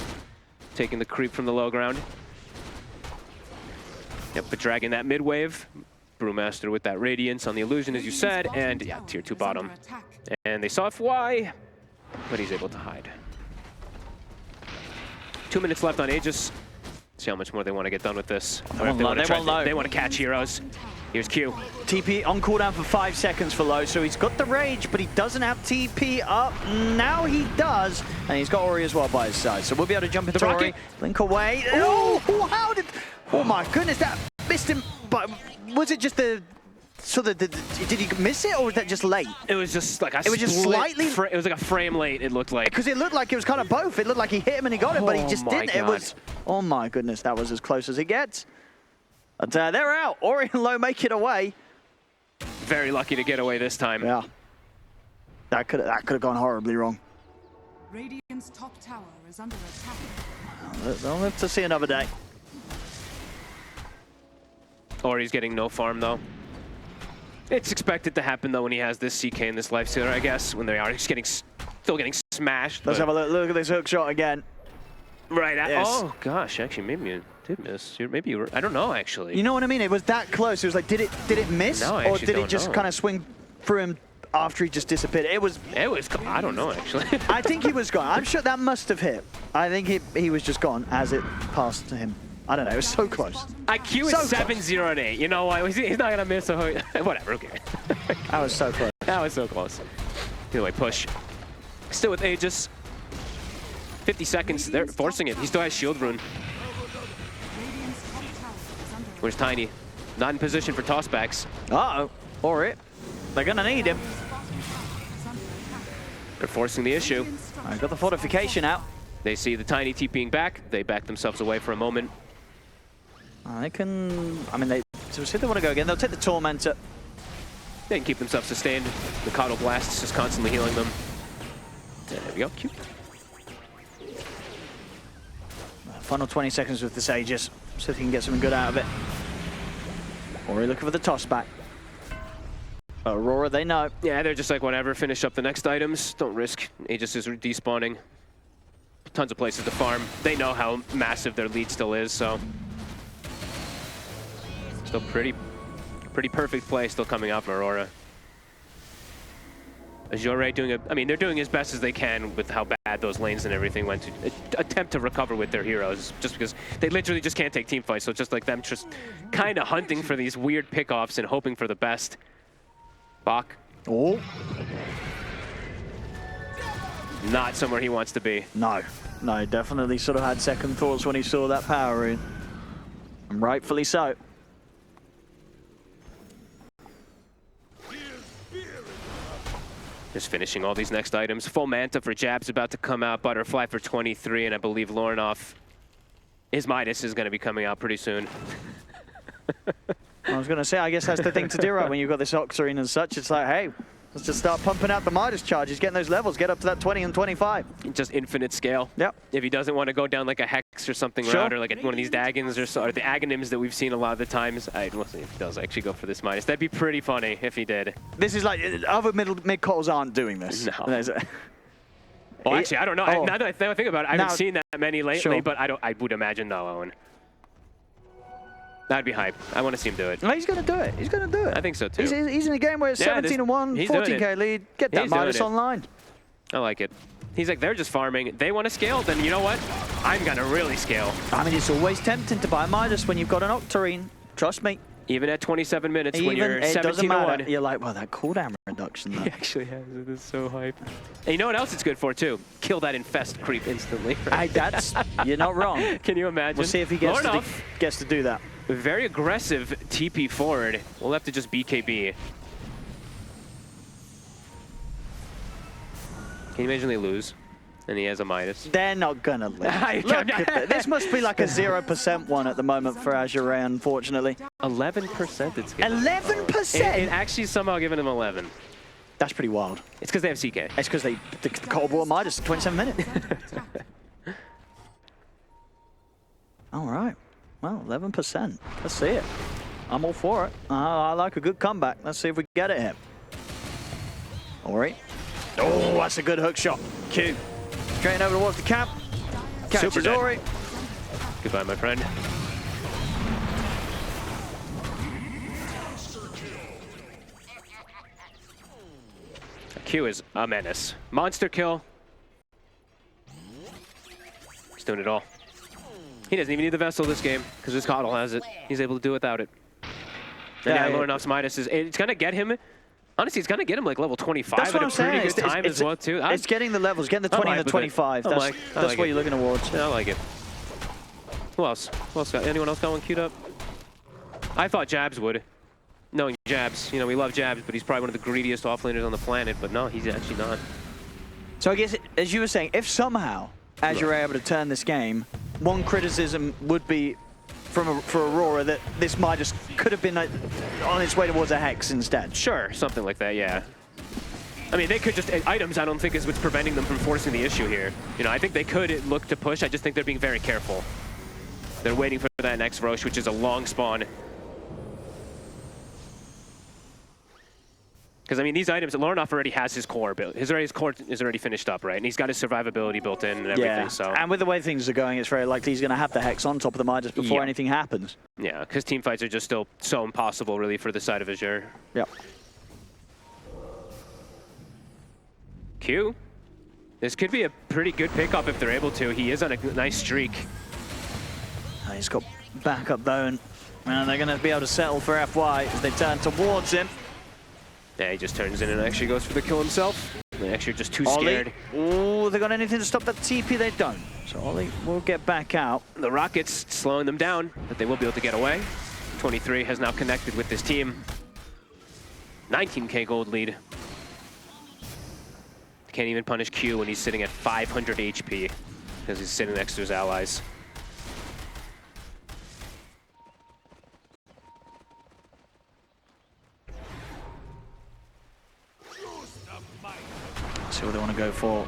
Taking the creep from the low ground. Yep, but dragging that mid wave. Brewmaster with that Radiance on the illusion, as you said. And yeah, tier 2 bottom. And they saw FY, but he's able to hide. 2 minutes left on Aegis. See how much more they want to get done with this. Or if they want to catch heroes. Here's Q. TP on cooldown for 5 seconds for low, so he's got the rage, but he doesn't have TP up. Now he does, and he's got Ori as well by his side, so we'll be able to jump into Ori. Link away. Oh, how did... Oh my goodness, that missed him. But was it just the... So did he miss it, or was that just late? It was just like a It was just slightly... It was like a frame late, it looked like. Because it looked like it was kind of both. It looked like he hit him and he got it, but he just didn't. It was... Oh my goodness, that was as close as it gets. But they're out. Ori and Low make it away. Very lucky to get away this time. Yeah. That could have gone horribly wrong. Radiant's top tower is under attack. They'll live to see another day. Ori's getting no farm though. It's expected to happen though when he has this CK and this Lifestealer, I guess, when they are just still getting smashed. Let's have a look at this hook shot again. Right. Yes. Oh gosh, actually maybe you did miss. Maybe you were. I don't know actually. You know what I mean? It was that close. It was like, did it miss, no, or did it just kind of swing through him after he just disappeared? It was. I don't know actually. I think he was gone. I'm sure that must have hit. I think he was just gone as it passed to him. I don't know. It was so close. IQ is 7-0-8. You know why? He's not gonna miss a hook. Whatever. Okay. That was so close. That was so close. Either way, push. Still with Aegis. 50 seconds. They're forcing it. He still has shield rune. Where's Tiny? Not in position for tossbacks. Uh-oh. Ori. They're gonna need him. They're forcing the issue. I got the fortification out. They see the Tiny TPing back. They back themselves away for a moment. They can... I mean, so see if they want to go again. They'll take the Tormentor. They can keep themselves sustained. The Coddle Blast is just constantly healing them. There we go. Cute. Final 20 seconds with this Aegis. See if he can get something good out of it. Ori looking for the toss back. Aurora, they know. Yeah, they're just like, whatever, finish up the next items. Don't risk. Aegis is despawning. Tons of places to farm. They know how massive their lead still is, so. Still pretty perfect play still coming out from Aurora. Azure doing they're doing as best as they can with how bad those lanes and everything went to attempt to recover with their heroes, just because they literally just can't take team fights. So it's just like them just kind of hunting for these weird pickoffs and hoping for the best. Bach. Oh. Not somewhere he wants to be. No, definitely sort of had second thoughts when he saw that power rune. And rightfully so. Just finishing all these next items. Full Manta for Jabs about to come out. Butterfly for 23, and I believe Lornoff, his Midas is going to be coming out pretty soon. I was going to say, I guess that's the thing to do, right? When you've got this Octarine and such, it's like, hey, let's just start pumping out the Midas charges, getting those levels, get up to that 20 and 25. Just infinite scale. Yep. If he doesn't want to go down like a Hex or something route, or like one of these Dagons or the Aghanims that we've seen a lot of the times. We'll see if he does actually go for this Midas. That'd be pretty funny if he did. This is like, other mid-calls aren't doing this. No. Well, actually, I don't know. Now that I think about it, I haven't seen that many lately, but I would imagine no, Owen. That'd be hype. I want to see him do it. No, he's going to do it. He's going to do it. I think so, too. He's in a game where it's 17-1, 14k lead. Get that Midas online. I like it. He's like, they're just farming. They want to scale, then you know what? I'm going to really scale. I mean, it's always tempting to buy Midas when you've got an Octarine. Trust me. Even at 27 minutes when you're 17-1. You're like, well, that cooldown reduction, though. He actually has it. It's so hype. And you know what else it's good for, too? Kill that Infest creep instantly. You're not wrong. Can you imagine? We'll see if he gets to do that. Very aggressive TP forward. We'll have to just BKB. Can you imagine they lose? And he has a Midas. They're not gonna lose. Look at that. This must be like a 0% one at the moment for Azure, unfortunately. 11% it's giving. 11%? It actually somehow giving him 11. That's pretty wild. It's because they have CK. It's because the Cold War Midas in 27 minutes. All right. Well, 11%. Let's see it. I'm all for it. I like a good comeback. Let's see if we get it here. All right. Oh, that's a good hook shot. Q. Straight over towards the camp. Catches Ori. Goodbye, my friend. Q is a menace. Monster kill. He's doing it all. He doesn't even need the Vessel this game, because his Coddle has it. He's able to do without it. And yeah, Lornoff's Midas it's going to get him, honestly, it's going to get him like level 25 that's what at a pretty good time as well, too. It's getting the levels, getting the 20 and the 25. That's what you're looking towards. Yeah, I like it. Who else? Anyone else got one queued up? I thought Jabs would. Knowing Jabs, we love Jabs, but he's probably one of the greediest offlaners on the planet, but no, he's actually not. So I guess, as you were saying, if somehow Azure are able to turn this game, one criticism would be for Aurora that this Midas could have been on its way towards a Hex instead. Sure, something like that, yeah. I mean, they could just, items I don't think is what's preventing them from forcing the issue here. I think they could look to push, I just think they're being very careful. They're waiting for that next Roche, which is a long spawn. Because, I mean, these items, Lornoff already has his core built. His core is already finished up, right? And he's got his survivability built in and everything, so. And with the way things are going, it's very likely he's going to have the Hex on top of the Midas before anything happens. Yeah, because team fights are just still so impossible, really, for the side of Azure. Yep. Q. This could be a pretty good pickup if they're able to. He is on a nice streak. He's got backup though, and they're going to be able to settle for FY as they turn towards him. Yeah, he just turns in and actually goes for the kill himself. They're actually just too scared. Oh, they got anything to stop that TP? They don't. So Ollie will get back out. The Rockets slowing them down, but they will be able to get away. 23 has now connected with this team. 19k gold lead. Can't even punish Q when he's sitting at 500 HP because he's sitting next to his allies. See what they want to go for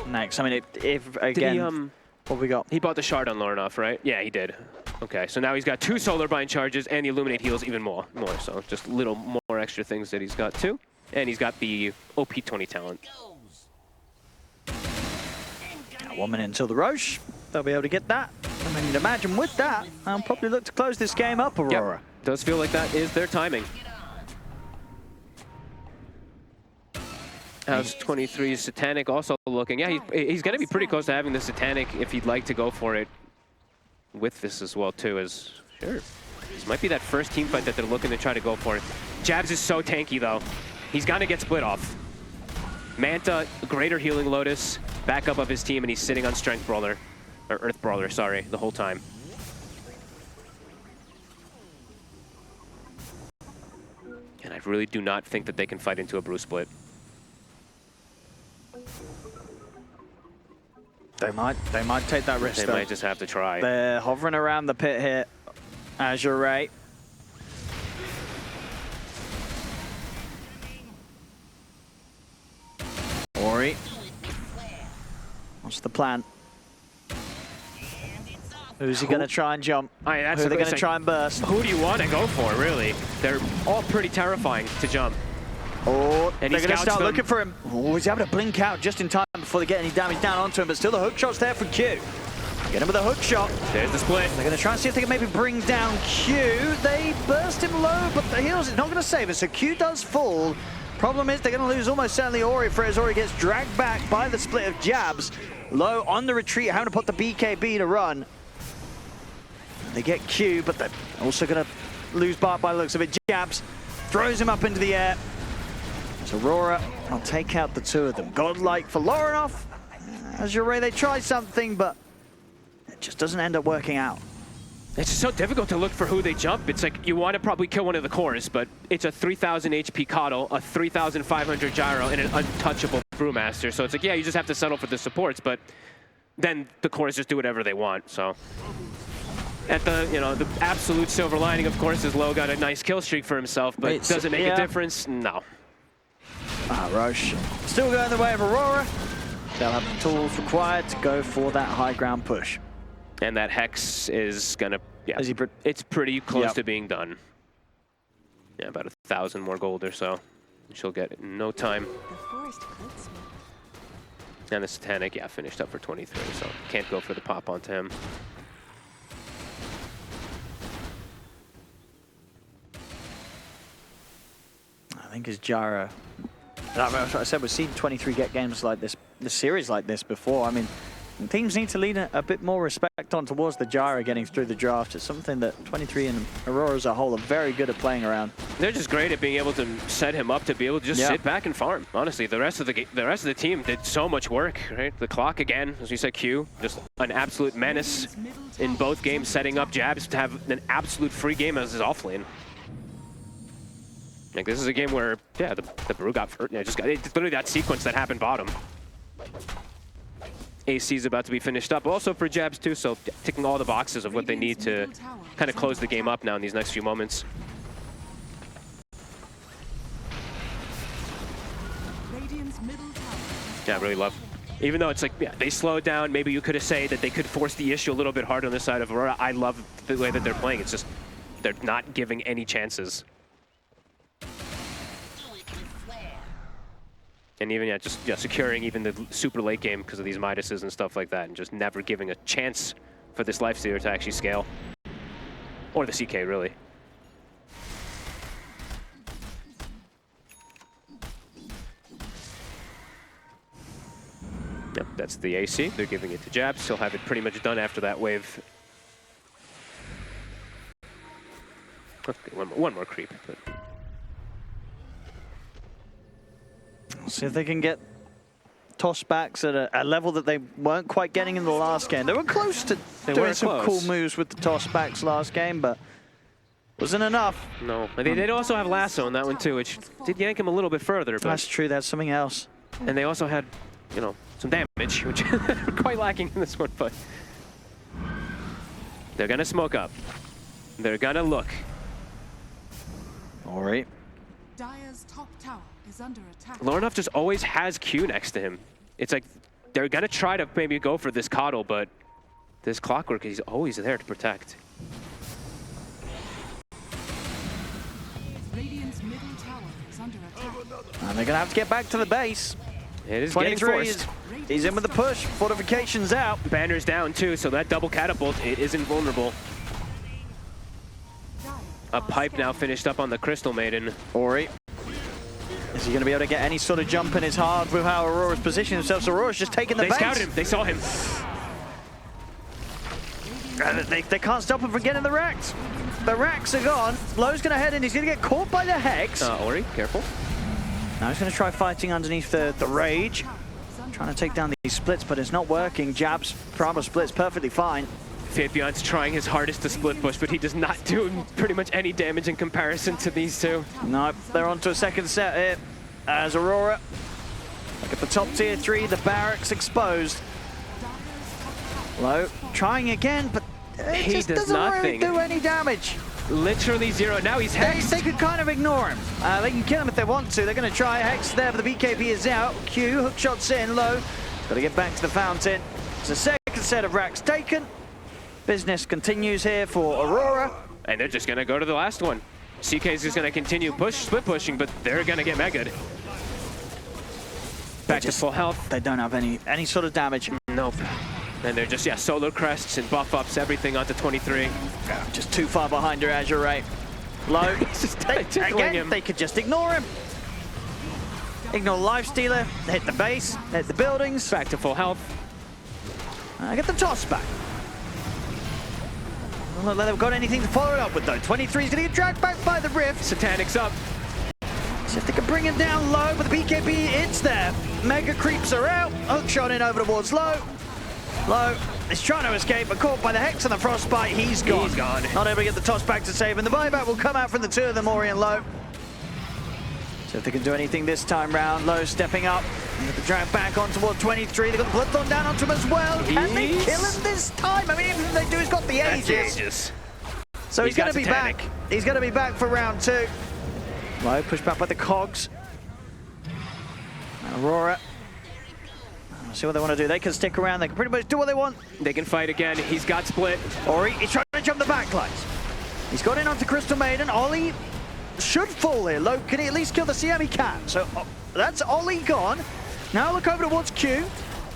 next. I mean, if again, what we got? He bought the shard on Lornoff, right? Yeah, he did. Okay, so now he's got 2 solar bind charges and the illuminate heals even more. So just little more extra things that he's got too. And he's got the OP20 talent. 1 minute until the Roche. They'll be able to get that. I mean, you'd imagine with that, I'll probably look to close this game up, Aurora. Yep. Does feel like that is their timing. How's 23's Satanic also looking? Yeah, he's going to be pretty close to having the Satanic if he'd like to go for it with this as well, too. As sure, this might be that first team fight that they're looking to try to go for. Jabs is so tanky, though. He's going to get split off. Manta, Greater Healing Lotus, backup of his team, and he's sitting on Strength Brawler, or Earth Brawler, sorry, the whole time. And I really do not think that they can fight into a brew split. They might take that risk. They might just have to try. They're hovering around the pit here. Azure. Ori. What's the plan? Who's he going to try and jump? Who are they going to try and burst? Who do you want to go for, really? They're all pretty terrifying to jump. Oh, and they're going to start looking for him. Oh, he's able to blink out just in time before they get any damage down onto him, but still the hook shot's there for Q. Get him with a hook shot. There's the split. They're going to try and see if they can maybe bring down Q. They burst him low, but the heals is not going to save it, so Q does fall. Problem is they're going to lose almost certainly Ori for as Ori gets dragged back by the split of Jabs. Low on the retreat, having to put the BKB to run. They get Q, but they're also going to lose Bart by the looks of it. Jabs throws him up into the air. So Aurora will take out the two of them. Godlike for Lorinoff. Azure, they try something, but it just doesn't end up working out. It's just so difficult to look for who they jump. It's like you want to probably kill one of the cores, but it's a 3,000 HP Coddle, a 3,500 Gyro, and an untouchable Brewmaster. So it's like, yeah, you just have to settle for the supports, but then the cores just do whatever they want. So at the, the absolute silver lining, of course, is Low got a nice kill streak for himself, but does it make a difference? No. Roche still going the way of Aurora. They'll have the tools required to go for that high ground push. And that Hex is gonna, it's pretty close to being done. Yeah, about 1,000 more gold or so. She'll get it in no time. And the Satanic, finished up for 23, so can't go for the pop onto him. I think his Gyro. That's what I said, we've seen 23 get games like this series like this before. I mean, teams need to lead a bit more respect on towards the Gyro getting through the draft. It's something that 23 and Aurora as a whole are very good at playing around. They're just great at being able to set him up to be able to just sit back and farm. Honestly, the rest of the team did so much work, right? The clock again, as we said, Q, just an absolute menace in both games, setting up Jabs to have an absolute free game as his offlane. Like, this is a game where, the Brew got hurt. It's literally that sequence that happened bottom. AC is about to be finished up, also for Jabs too, so ticking all the boxes of what they need to kind of close the game up now in these next few moments. Yeah, I really love. Even though it's like, they slowed down, maybe you could have said that they could force the issue a little bit harder on the side of Aurora. I love the way that they're playing. It's just, they're not giving any chances. And even, just securing even the super late game because of these Midases and stuff like that, and just never giving a chance for this Lifestealer to actually scale. Or the CK, really. Yep, that's the AC. They're giving it to Jabs. He'll have it pretty much done after that wave. Okay, one more creep. But. See if they can get tossbacks at a level that they weren't quite getting in the last game. They were close to doing some cool moves with the tossbacks last game, but wasn't enough. No, they did also have Lasso in that one too, which did yank him a little bit further. But that's true, that's something else. And they also had, some damage, which were quite lacking in this one, but they're gonna smoke up. They're gonna look. All right. Dire's top tower is under attack. Lorinoff just always has Q next to him. It's like they're gonna try to maybe go for this Coddle, but this Clockwork, he's always there to protect. Radiant's middle tower is under attack. And they're gonna have to get back to the base. It is getting forced. He's in with the push. Fortification's out. Banner's down too, so that double catapult, it is invulnerable. A pipe now finished up on the Crystal Maiden. Ori. Is he going to be able to get any sort of jump in? It's hard with how Aurora's positioned himself. So Aurora's just taking the base. They scouted him. They saw him. They can't stop him from getting the racks. The racks are gone. Lowe's going to head in. He's going to get caught by the Hex. Ori, careful. Now he's going to try fighting underneath the Rage. Trying to take down these splits, but it's not working. Jabs, Primo splits perfectly fine. Fabian's trying his hardest to split push, but he does not do pretty much any damage in comparison to these two. Nope, they're on to a second set here. As Aurora, look at the top tier 3, the barracks exposed. Low, trying again, but he just does doesn't nothing. really do any damage. Literally zero. Now he's hexed. They could kind of ignore him. They can kill him if they want to. They're going to try Hex there, but the BKB is out. Q, hook shots in, Low. Got to get back to the fountain. It's a second set of racks taken. Business continues here for Aurora. And they're just going to go to the last one. CK is just going to continue split pushing, but they're going to get megaed. Back to full health. They don't have any sort of damage. Nope. And they're just, solar crests and buff ups, everything onto 23. Just too far behind her, Azure, right? Low. They could just ignore him. Ignore Lifestealer, hit the base, hit the buildings. Back to full health. Get the toss back. Well, they've got anything to follow it up with, though. 23 is going to get dragged back by the Rift. Satanic's up. See if they can bring him down low, but the BKB, it's there. Mega creeps are out. Hook shot in over towards Low. Low is trying to escape, but caught by the Hex and the Frostbite. He's gone. He's gone. Not able to get the toss back to save, and the buyback will come out from the two of them, Ori and Low. So if they can do anything this time round, Low stepping up. Get the drag back on toward 23. They've got the Bloodthorn down onto him as well. Can they kill him this time? I mean, even if they do, he's got the ages. So he's going to be back. He's going to be back for round 2. Low pushed back by the Cogs. And Aurora. See what they want to do. They can stick around. They can pretty much do what they want. They can fight again. He's got split. Ori, he's trying to jump the backlines. He's got in onto Crystal Maiden. Ollie should fall here. Low, can he at least kill the CM? He can. So that's Ollie gone. Now look over towards Q.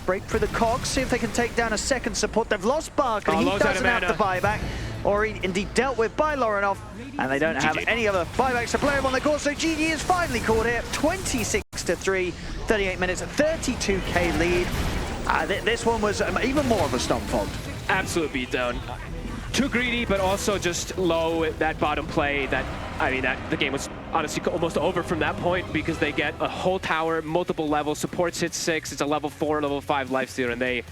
Break through the Cogs. See if they can take down a second support. They've lost Barker. He doesn't have the buyback. Ori indeed dealt with by Lorinov. And they don't have any other buybacks to play him on the course. So GG is finally caught here. 26-3. 38 minutes, 32k lead. This one was even more of a stomp fault. Absolute beatdown. Too greedy, but also just low that bottom play. The game was honestly almost over from that point because they get a whole tower, multiple levels, supports hit 6. It's a level 4, level 5 lifestealer, and they